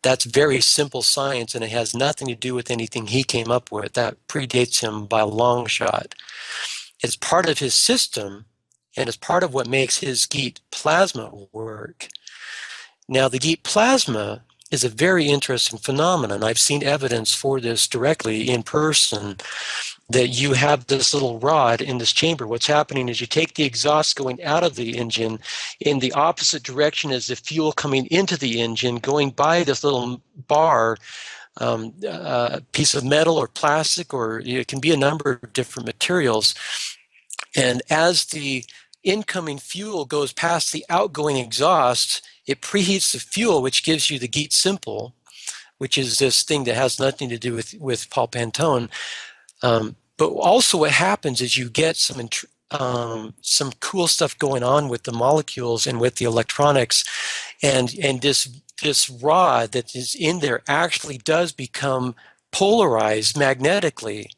That's very simple science, and it has nothing to do with anything he came up with. That predates him by a long shot. It's part of his system, and it's part of what makes his Geet plasma work. Now, the Geet plasma is a very interesting phenomenon. I've seen evidence for this directly in person, that you have this little rod in this chamber. What's happening is you take the exhaust going out of the engine in the opposite direction as the fuel coming into the engine, going by this little bar, piece of metal or plastic, or it can be a number of different materials. And as the incoming fuel goes past the outgoing exhaust, it preheats the fuel, which gives you the Geet Simple, which is this thing that has nothing to do with Paul Pantone. But also what happens is you get some cool stuff going on with the molecules and with the electronics, and this rod that is in there actually does become polarized magnetically.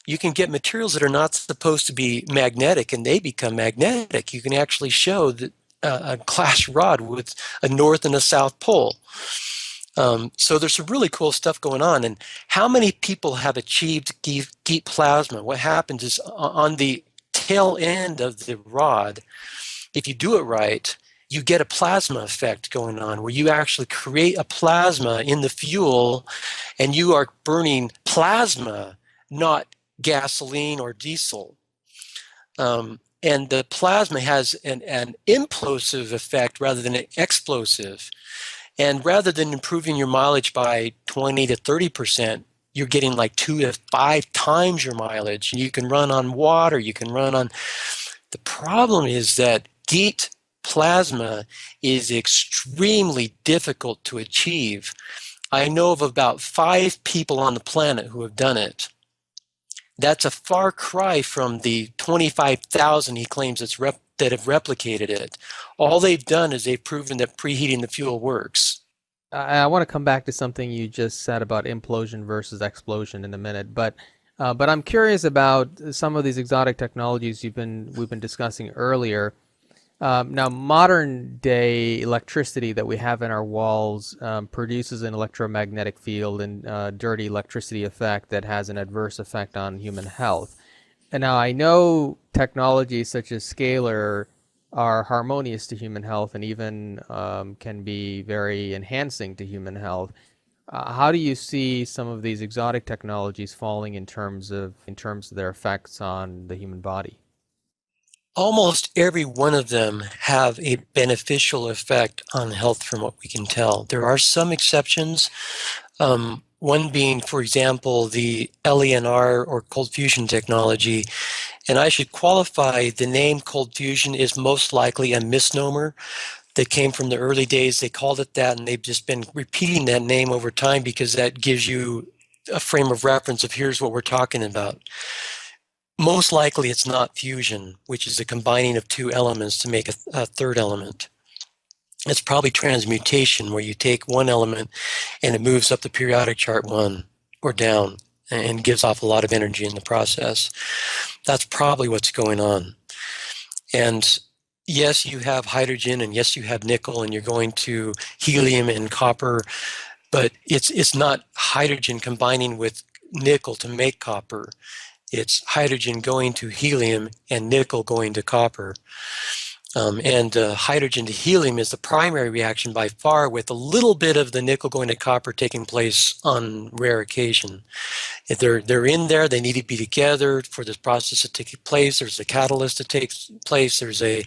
You can get materials that are not supposed to be magnetic, and they become magnetic. You can actually show that a glass rod with a north and a south pole. So there's some really cool stuff going on. And how many people have achieved Geet plasma? What happens is on the tail end of the rod, if you do it right, you get a plasma effect going on, where you actually create a plasma in the fuel, and you are burning plasma, not gasoline or diesel. And the plasma has an implosive effect rather than an explosive. And rather than improving your mileage by 20 to 30%, you're getting like 2 to 5 times your mileage. You can run on water. You can run on. The problem is that Geet plasma is extremely difficult to achieve. I know of about 5 people on the planet who have done it. That's a far cry from the 25,000 he claims that have replicated it. All they've done is they've proven that preheating the fuel works. I want to come back to something you just said about implosion versus explosion in a minute, but I'm curious about some of these exotic technologies we've been discussing earlier. Now, modern day electricity that we have in our walls produces an electromagnetic field and dirty electricity effect that has an adverse effect on human health. And now I know technologies such as scalar are harmonious to human health and even can be very enhancing to human health. How do you see some of these exotic technologies falling in terms of their effects on the human body? Almost every one of them have a beneficial effect on health from what we can tell. There are some exceptions. One being, for example, the LENR or cold fusion technology. And I should qualify, the name cold fusion is most likely a misnomer that came from the early days. They called it that, and they've just been repeating that name over time because that gives you a frame of reference of here's what we're talking about. Most likely it's not fusion, which is the combining of 2 elements to make a third element. It's probably transmutation, where you take one element and it moves up the periodic chart 1 or down and gives off a lot of energy in the process. That's probably what's going on. And yes, you have hydrogen, and yes, you have nickel, and you're going to helium and copper, but it's not hydrogen combining with nickel to make copper. It's hydrogen going to helium and nickel going to copper. And hydrogen to helium is the primary reaction by far, with a little bit of the nickel going to copper taking place on rare occasion. If they're in there, they need to be together for this process to take place. There's a catalyst that takes place. There's a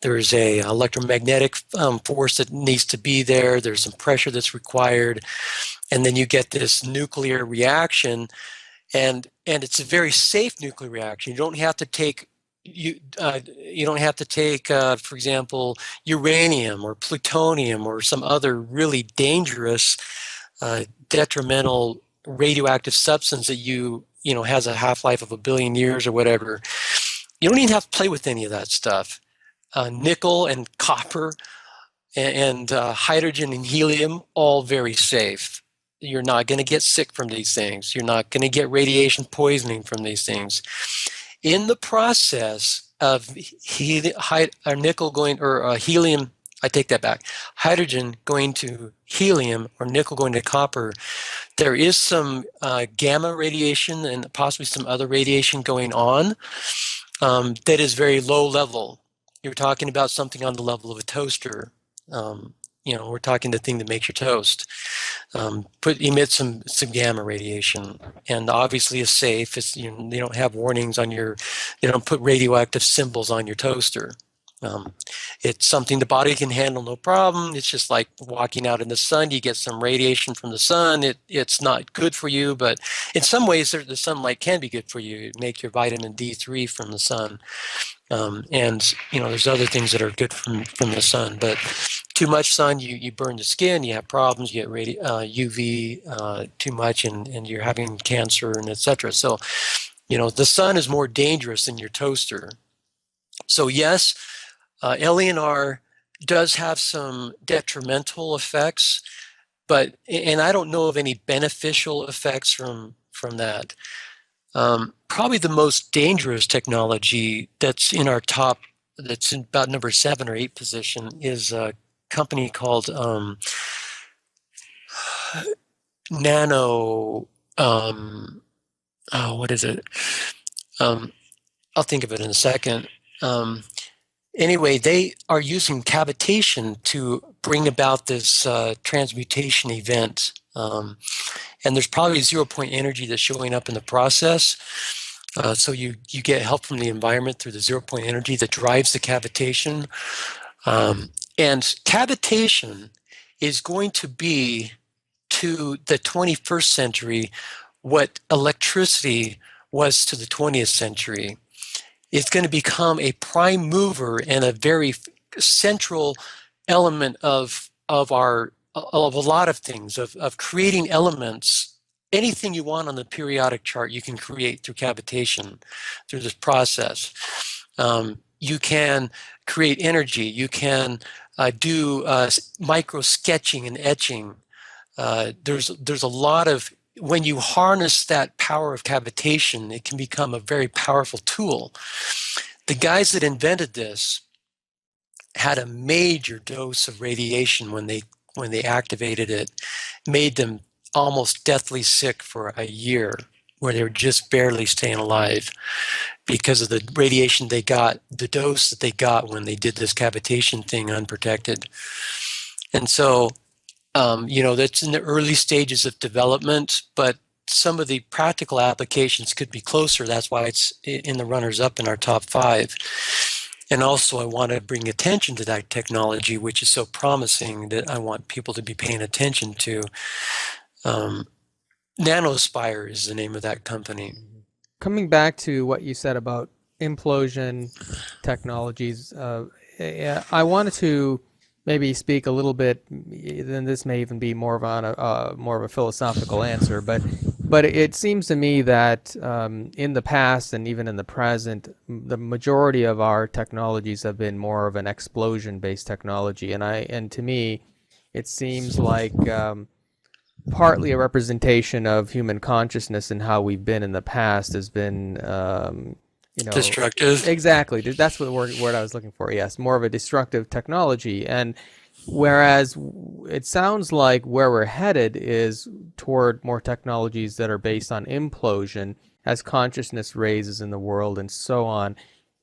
electromagnetic force that needs to be there. There's some pressure that's required, and then you get this nuclear reaction, and it's a very safe nuclear reaction. You don't have to take for example, uranium or plutonium or some other really dangerous, detrimental radioactive substance that has a half-life of 1 billion years or whatever. You don't even have to play with any of that stuff. Nickel and copper and hydrogen and helium, all very safe. You're not going to get sick from these things. You're not going to get radiation poisoning from these things. In the process of nickel going, or helium, I take that back, hydrogen going to helium or nickel going to copper, there is some gamma radiation and possibly some other radiation going on that is very low level. You're talking about something on the level of a toaster. We're talking the thing that makes your toast. Emit some gamma radiation, and obviously is safe. They don't have warnings on they don't put radioactive symbols on your toaster. It's something the body can handle, no problem. It's just like walking out in the sun. You get some radiation from the sun. It's not good for you, but in some ways the sunlight can be good for you. It makes your vitamin D3 from the sun. And there's other things that are good from the sun, but too much sun, you burn the skin, you have problems, you get UV too much, and you're having cancer and etc. So, the sun is more dangerous than your toaster. So yes, LENR does have some detrimental effects, and I don't know of any beneficial effects from that. Probably the most dangerous technology that's in our top, that's in about number 7 or 8 position, is a company called Nano. What is it? I'll think of it in a second. Anyway, they are using cavitation to bring about this transmutation event. And there's probably 0-point energy that's showing up in the process. So you get help from the environment through the 0-point energy that drives the cavitation. And cavitation is going to be, to the 21st century, what electricity was to the 20th century. It's going to become a prime mover and a very central element of a lot of things, of creating elements. Anything you want on the periodic chart, you can create through cavitation, through this process. You can create energy. You can do micro sketching and etching. There's a lot of, when you harness that power of cavitation, it can become a very powerful tool. The guys that invented this had a major dose of radiation when they activated it, made them almost deathly sick for a year, where they were just barely staying alive because of the radiation they got, the dose that they got when they did this cavitation thing unprotected. And so, that's in the early stages of development, but some of the practical applications could be closer. That's why it's in the runners-up in our top 5. And also, I want to bring attention to that technology, which is so promising, that I want people to be paying attention to. Nanospire is the name of that company. Coming back to what you said about implosion technologies, I wanted to maybe speak a little bit, then this may even be more of a philosophical answer, but it seems to me that in the past and even in the present, the majority of our technologies have been more of an explosion-based technology, and to me, it seems like partly a representation of human consciousness and how we've been in the past has been destructive. Exactly. That's the word I was looking for. Yes, more of a destructive technology. And whereas it sounds like where we're headed is toward more technologies that are based on implosion as consciousness raises in the world and so on.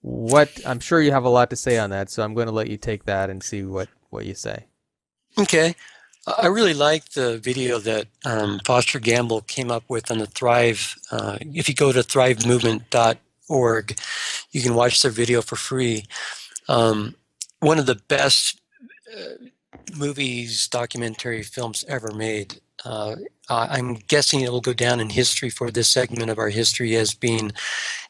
I'm sure you have a lot to say on that, so I'm going to let you take that and see what you say. Okay. I really like the video that Foster Gamble came up with on the Thrive. If you go to thrivemovement.org, you can watch their video for free. One of the best movies, documentary films ever made. I'm guessing it will go down in history for this segment of our history as being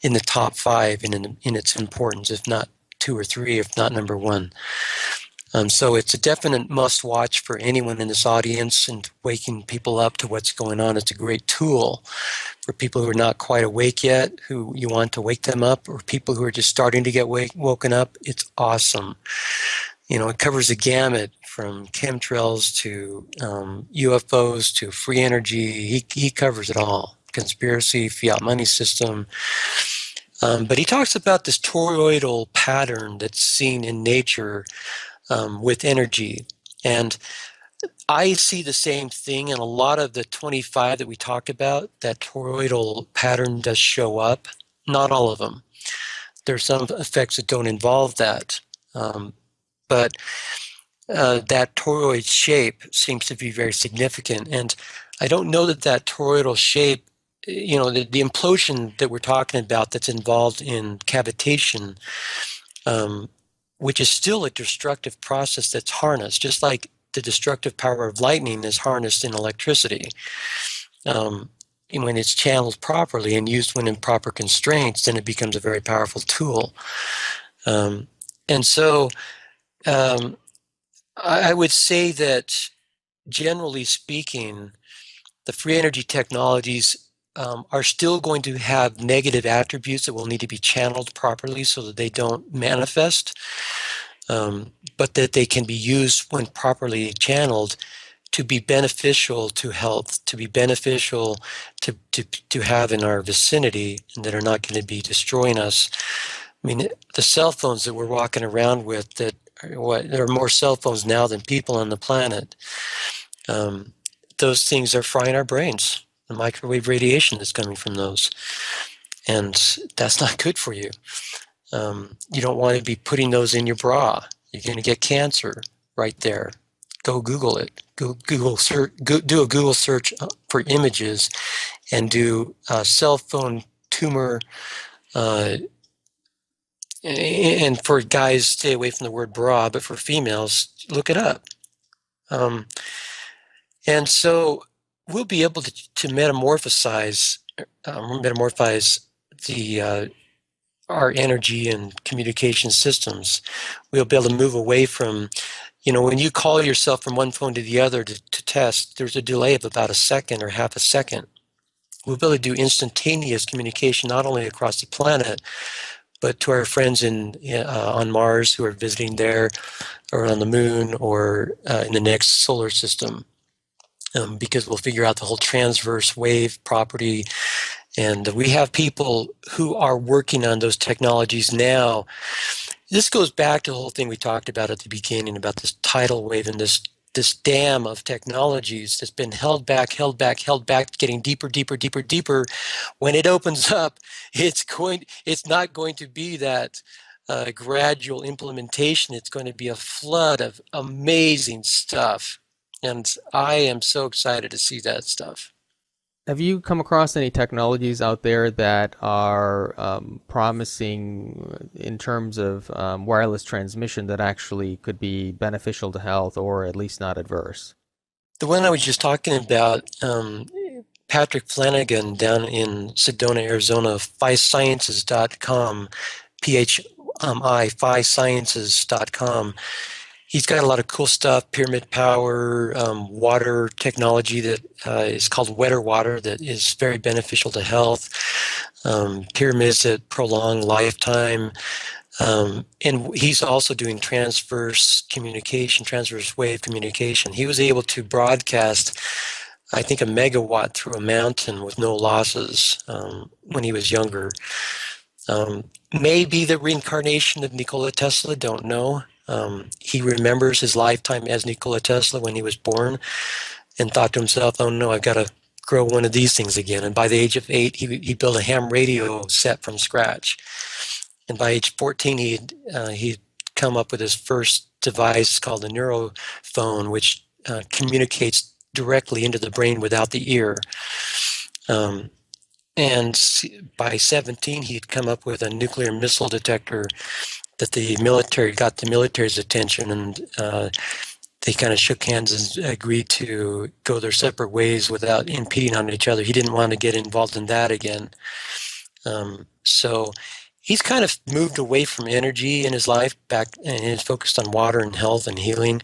in the top 5 in its importance, if not 2 or 3, if not number 1. So it's a definite must-watch for anyone in this audience, and waking people up to what's going on. It's a great tool for people who are not quite awake yet, who you want to wake them up, or people who are just starting to get woken up. It's awesome. It covers the gamut from chemtrails to UFOs to free energy. He covers it all. Conspiracy, fiat money system. But he talks about this toroidal pattern that's seen in nature with energy. And I see the same thing in a lot of the 25 that we talked about. That toroidal pattern does show up. Not all of them. There's some effects that don't involve that. But that toroid shape seems to be very significant. And I don't know that toroidal shape, the implosion that we're talking about that's involved in cavitation, which is still a destructive process that's harnessed, just like the destructive power of lightning is harnessed in electricity. When it's channeled properly and used when in proper constraints, then it becomes a very powerful tool. And so I would say that, generally speaking, the free energy technologies are still going to have negative attributes that will need to be channeled properly so that they don't manifest, but that they can be used when properly channeled to be beneficial to health, to be beneficial to have in our vicinity, and that are not going to be destroying us. I mean, the cell phones that we're walking around with, there are more cell phones now than people on the planet. Those things are frying our brains. The microwave radiation that's coming from those. And that's not good for you. You don't want to be putting those in your bra. You're going to get cancer right there. Go Google it. Do a Google search for images and do cell phone tumor. And for guys, stay away from the word bra, but for females, look it up. And so we'll be able to metamorphosize our energy and communication systems. We'll be able to move away from, when you call yourself from one phone to the other to test, there's a delay of about a second or half a second. We'll be able to do instantaneous communication, not only across the planet, but to our friends on Mars who are visiting there, or on the moon, or in the next solar system. Because we'll figure out the whole transverse wave property. And we have people who are working on those technologies now. This goes back to the whole thing we talked about at the beginning about this tidal wave and this dam of technologies that's been held back, getting deeper. When it opens up, it's not going to be that gradual implementation. It's going to be a flood of amazing stuff. And I am so excited to see that stuff. Have you come across any technologies out there that are promising in terms of wireless transmission that actually could be beneficial to health, or at least not adverse? The one I was just talking about, Patrick Flanagan down in Sedona, Arizona, PhiSciences.com, PhiSciences.com. He's got a lot of cool stuff, pyramid power, water technology that is called wetter water that is very beneficial to health, pyramids that prolong lifetime. And he's also doing transverse wave communication. He was able to broadcast, I think, a megawatt through a mountain with no losses when he was younger. Maybe the reincarnation of Nikola Tesla, don't know. He remembers his lifetime as Nikola Tesla when he was born and thought to himself, oh no, I've got to grow one of these things again. And by the age of 8, he built a ham radio set from scratch. And by age 14, he'd come up with his first device called the neurophone, which communicates directly into the brain without the ear. And by 17, he'd come up with a nuclear missile detector that the military got the military's attention, and they kind of shook hands and agreed to go their separate ways without impeding on each other. He didn't want to get involved in that again. So he's kind of moved away from energy in his life back, and he's focused on water and health and healing.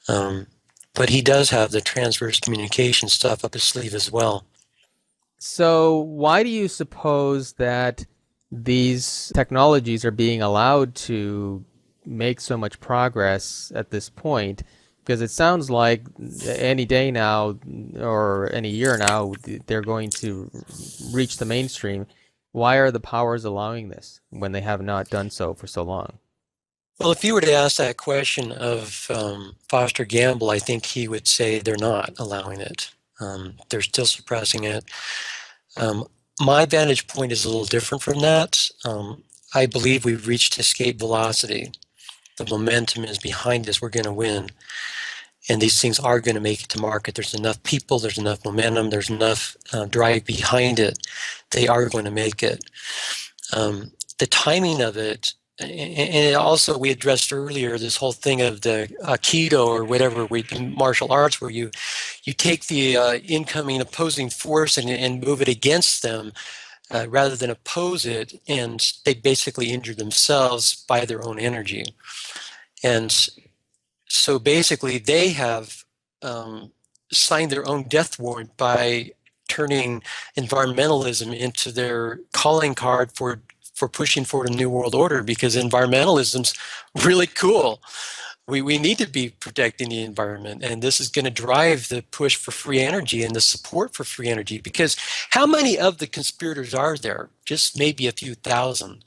But he does have the transverse communication stuff up his sleeve as well. So why do you suppose that these technologies are being allowed to make so much progress at this point? Because it sounds like any day now or any year now, they're going to reach the mainstream. Why are the powers allowing this when they have not done so for so long? Well, if you were to ask that question of Foster Gamble, I think he would say they're not allowing it. They're still suppressing it. My vantage point is a little different from that. I believe we've reached escape velocity. The momentum is behind us. We're going to win. And these things are going to make it to market. There's enough people, there's enough momentum, there's enough drive behind it. They are going to make it. The timing of it, and also we addressed earlier this whole thing of the Aikido or whatever, martial arts, where you take the incoming opposing force and move it against them rather than oppose it, and they basically injure themselves by their own energy. And so basically they have signed their own death warrant by turning environmentalism into their calling card for pushing forward a new world order, because environmentalism's really cool. We need to be protecting the environment, and this is going to drive the push for free energy and the support for free energy, because how many of the conspirators are there? Just maybe a few thousand.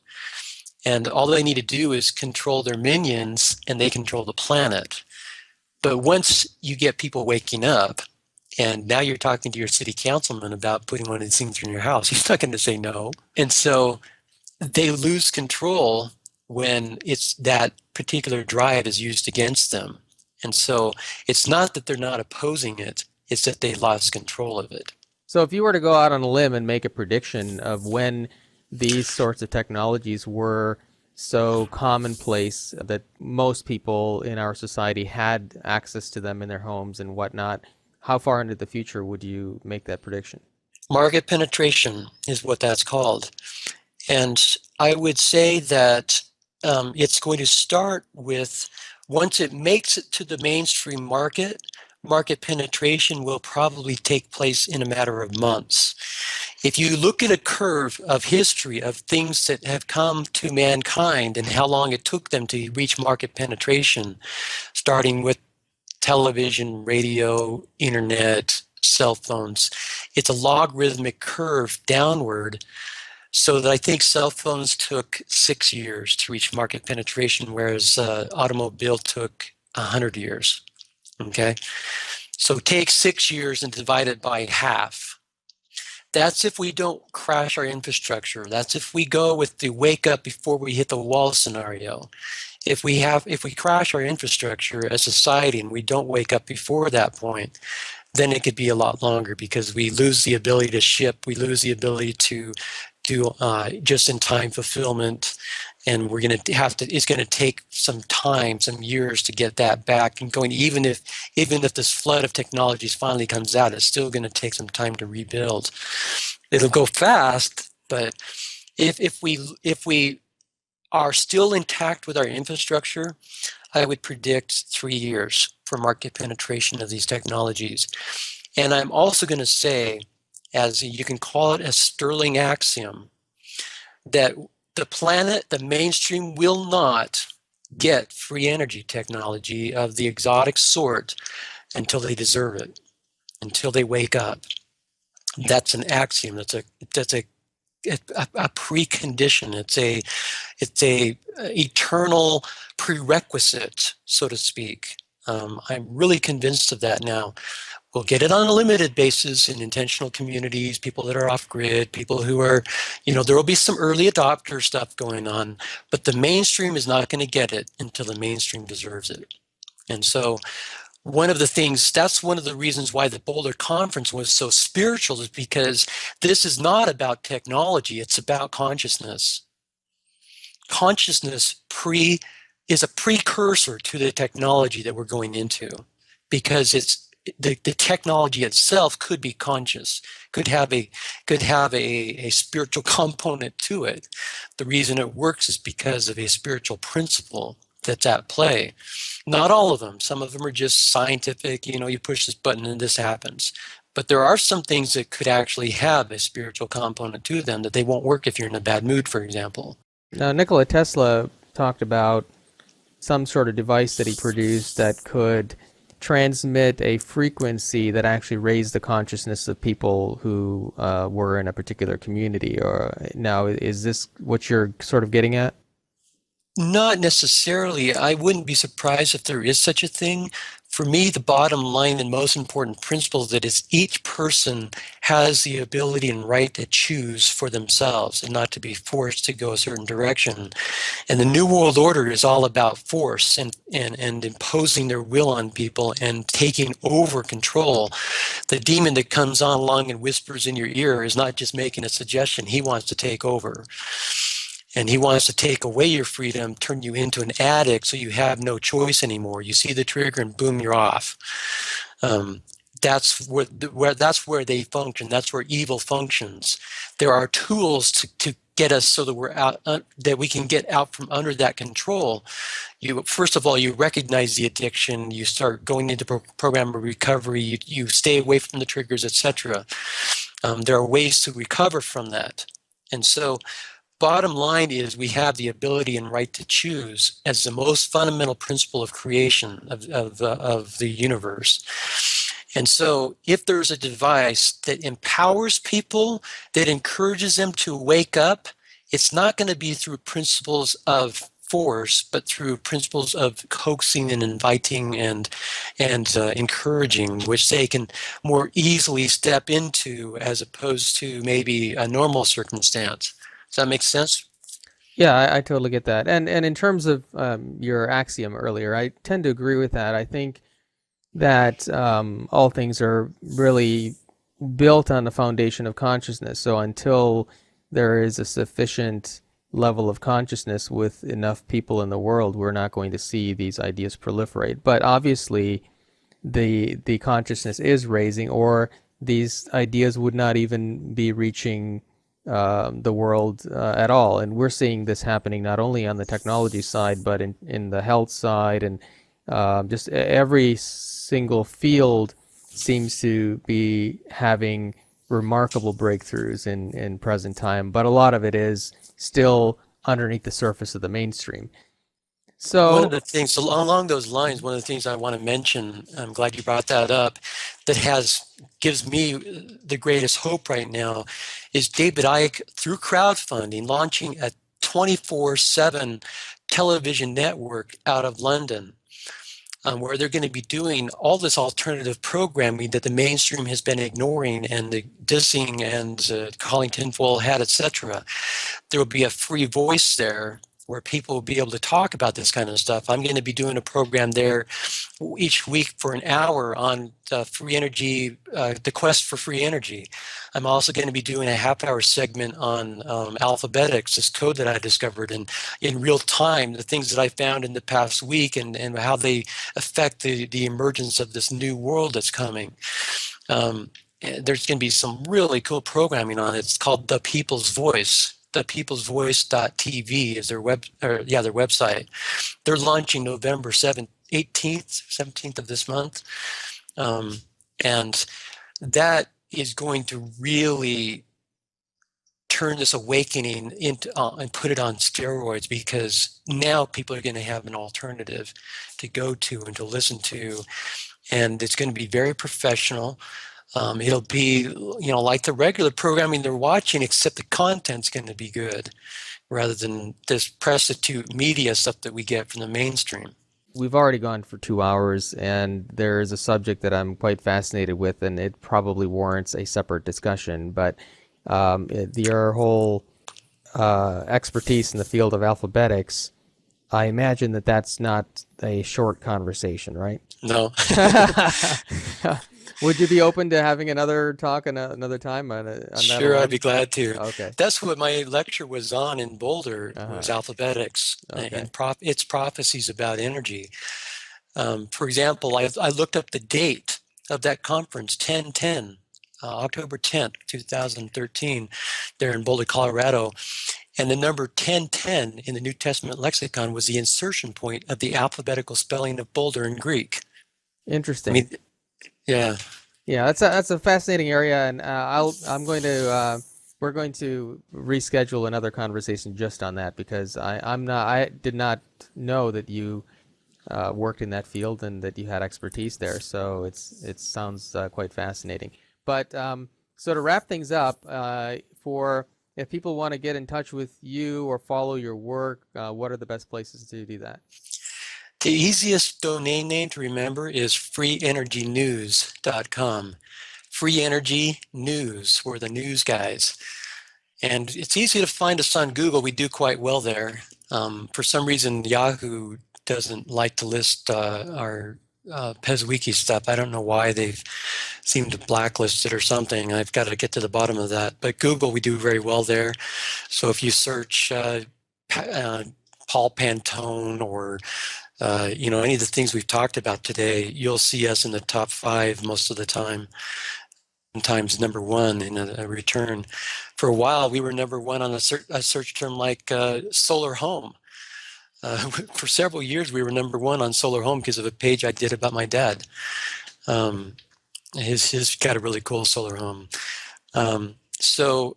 And all they need to do is control their minions, and they control the planet. But once you get people waking up, and now you're talking to your city councilman about putting one of these things in your house, he's not going to say no. And so they lose control when it's that particular drive is used against them. And so it's not that they're not opposing it, it's that they lost control of it. So if you were to go out on a limb and make a prediction of when these sorts of technologies were so commonplace that most people in our society had access to them in their homes and whatnot, how far into the future would you make that prediction? Market penetration is what that's called. And I would say that it's going to start with, once it makes it to the mainstream market, market penetration will probably take place in a matter of months. If you look at a curve of history of things that have come to mankind and how long it took them to reach market penetration, starting with television, radio, internet, cell phones, it's a logarithmic curve downward. So that I think cell phones took 6 years to reach market penetration, whereas automobile took 100 years. Okay, so take 6 years and divide it by half. That's if we don't crash our infrastructure. That's if we go with the wake up before we hit the wall scenario. If we crash our infrastructure as a society and we don't wake up before that point, then it could be a lot longer, because we lose the ability to ship, we lose the ability to do just-in-time fulfillment, and we're going to it's going to take some time, some years to get that back and going. Even if this flood of technologies finally comes out, it's still going to take some time to rebuild. It'll go fast, but if we are still intact with our infrastructure, I would predict 3 years for market penetration of these technologies. And I'm also going to say, as you can call it a Sterling axiom, that the planet, the mainstream, will not get free energy technology of the exotic sort until they deserve it, until they wake up. That's an axiom. That's a precondition. It's a eternal prerequisite, so to speak. I'm really convinced of that now. We'll get it on a limited basis in intentional communities, people that are off grid, people who are, there will be some early adopter stuff going on, but the mainstream is not going to get it until the mainstream deserves it. And so that's one of the reasons why the Boulder Conference was so spiritual, is because this is not about technology, it's about consciousness. Consciousness is a precursor to the technology that we're going into, because the technology itself could be conscious, could have a spiritual component to it. The reason it works is because of a spiritual principle that's at play. Not all of them. Some of them are just scientific, you push this button and this happens. But there are some things that could actually have a spiritual component to them that they won't work if you're in a bad mood, for example. Now, Nikola Tesla talked about some sort of device that he produced that could transmit a frequency that actually raised the consciousness of people who were in a particular community. Now, is this what you're sort of getting at? Not necessarily. I wouldn't be surprised if there is such a thing. For me, the bottom line and most important principle that is each person has the ability and right to choose for themselves and not to be forced to go a certain direction. And the New World Order is all about force and imposing their will on people and taking over control. The demon that comes on along and whispers in your ear is not just making a suggestion. He wants to take over. And he wants to take away your freedom, turn you into an addict so you have no choice anymore. You see the trigger and boom, you're off. That's where they function. That's where evil functions. There are tools to get us so that we're out, that we can get out from under that control. First of all, you recognize the addiction. You start going into program of recovery. You stay away from the triggers, etc. There are ways to recover from that. And so bottom line is we have the ability and right to choose as the most fundamental principle of creation of the universe. And so if there's a device that empowers people, that encourages them to wake up, it's not going to be through principles of force, but through principles of coaxing and inviting and encouraging, which they can more easily step into as opposed to maybe a normal circumstance. Does that make sense? Yeah, I totally get that. And in terms of your axiom earlier, I tend to agree with that. I think that all things are really built on the foundation of consciousness. So until there is a sufficient level of consciousness with enough people in the world, we're not going to see these ideas proliferate. But obviously, the consciousness is raising, or these ideas would not even be reaching the world at all. And we're seeing this happening not only on the technology side, but in the health side, and just every single field seems to be having remarkable breakthroughs in present time. But a lot of it is still underneath the surface of the mainstream. So one of the things along those lines, one of the things I want to mention, I'm glad you brought that up, that gives me the greatest hope right now, is David Icke, through crowdfunding, launching a 24/7 television network out of London, where they're going to be doing all this alternative programming that the mainstream has been ignoring, and the dissing and calling tinfoil hat, etc. There will be a free voice there where people will be able to talk about this kind of stuff. I'm going to be doing a program there each week for an hour on free energy, the quest for free energy. I'm also going to be doing a half-hour segment on alphabetics, this code that I discovered, and in real time, the things that I found in the past week and how they affect the emergence of this new world that's coming. There's going to be some really cool programming on it. It's called The People's Voice. ThePeoplesVoice.tv is their website. They're launching November 17th of this month. And that is going to really turn this awakening into and put it on steroids, because now people are going to have an alternative to go to and to listen to. And it's going to be very professional. It'll be, like the regular programming they're watching, except the content's going to be good, rather than this prostitute media stuff that we get from the mainstream. We've already gone for 2 hours, and there is a subject that I'm quite fascinated with, and it probably warrants a separate discussion. But your whole expertise in the field of alphabetics, I imagine that that's not a short conversation, right? No. Would you be open to having another talk another time on that Sure, I'd alone? be glad to. Okay. That's what my lecture was on in Boulder, Uh-huh. was alphabetics Okay. and its prophecies about energy. For example, I looked up the date of that conference, 1010, October 10th, 2013, there in Boulder, Colorado. And the number 1010 in the New Testament lexicon was the insertion point of the alphabetical spelling of Boulder in Greek. I Interesting. mean, yeah. Yeah, that's a fascinating area, and we're going to reschedule another conversation just on that because I did not know that you worked in that field and that you had expertise there. So it sounds quite fascinating. But so to wrap things up, for if people want to get in touch with you or follow your work, what are the best places to do that? The easiest domain name to remember is freeenergynews.com. Free Energy News, we're the news guys. And it's easy to find us on Google. We do quite well there. For some reason, Yahoo doesn't like to list our PezWiki stuff. I don't know why they've seemed to blacklist it or something. I've got to get to the bottom of that. But Google, we do very well there. So if you search Paul Pantone or any of the things we've talked about today, you'll see us in the top 5 most of the time. Sometimes number 1 in a return. For a while, we were number 1 on a search term like solar home. For several years, we were number 1 on solar home because of a page I did about my dad. His got a really cool solar home. So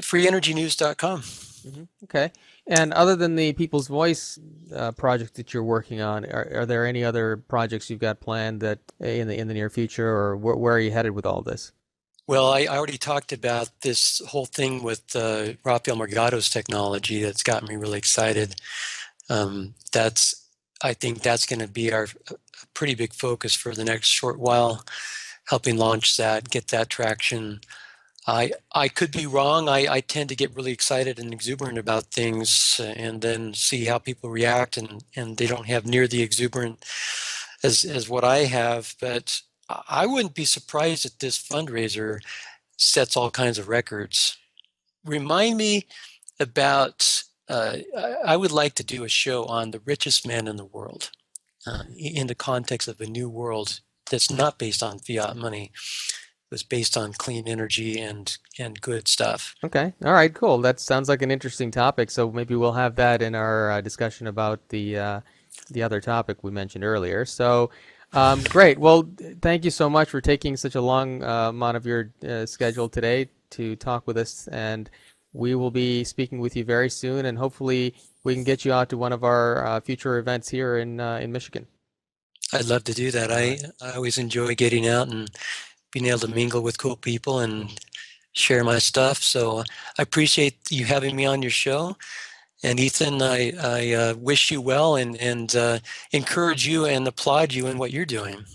freeenergynews.com. Mm-hmm. Okay. And other than the People's Voice project that you're working on, are there any other projects you've got planned that in the near future, or where are you headed with all this? Well, I already talked about this whole thing with Rafael Morgado's technology that's got me really excited. I think that's going to be a pretty big focus for the next short while, helping launch that, get that traction. I could be wrong. I tend to get really excited and exuberant about things and then see how people react, and they don't have near the exuberant as what I have. But I wouldn't be surprised if this fundraiser sets all kinds of records. Remind me about, I would like to do a show on the richest man in the world in the context of a new world that's not based on fiat money. Was based on clean energy and good stuff. Okay. All right. Cool. That sounds like an interesting topic. So maybe we'll have that in our discussion about the other topic we mentioned earlier. So great. Well, thank you so much for taking such a long amount of your schedule today to talk with us, and we will be speaking with you very soon, and hopefully we can get you out to one of our future events here in Michigan. I'd love to do that. I always enjoy getting out and being able to mingle with cool people and share my stuff. So I appreciate you having me on your show. And Ethan, I wish you well and encourage you and applaud you in what you're doing.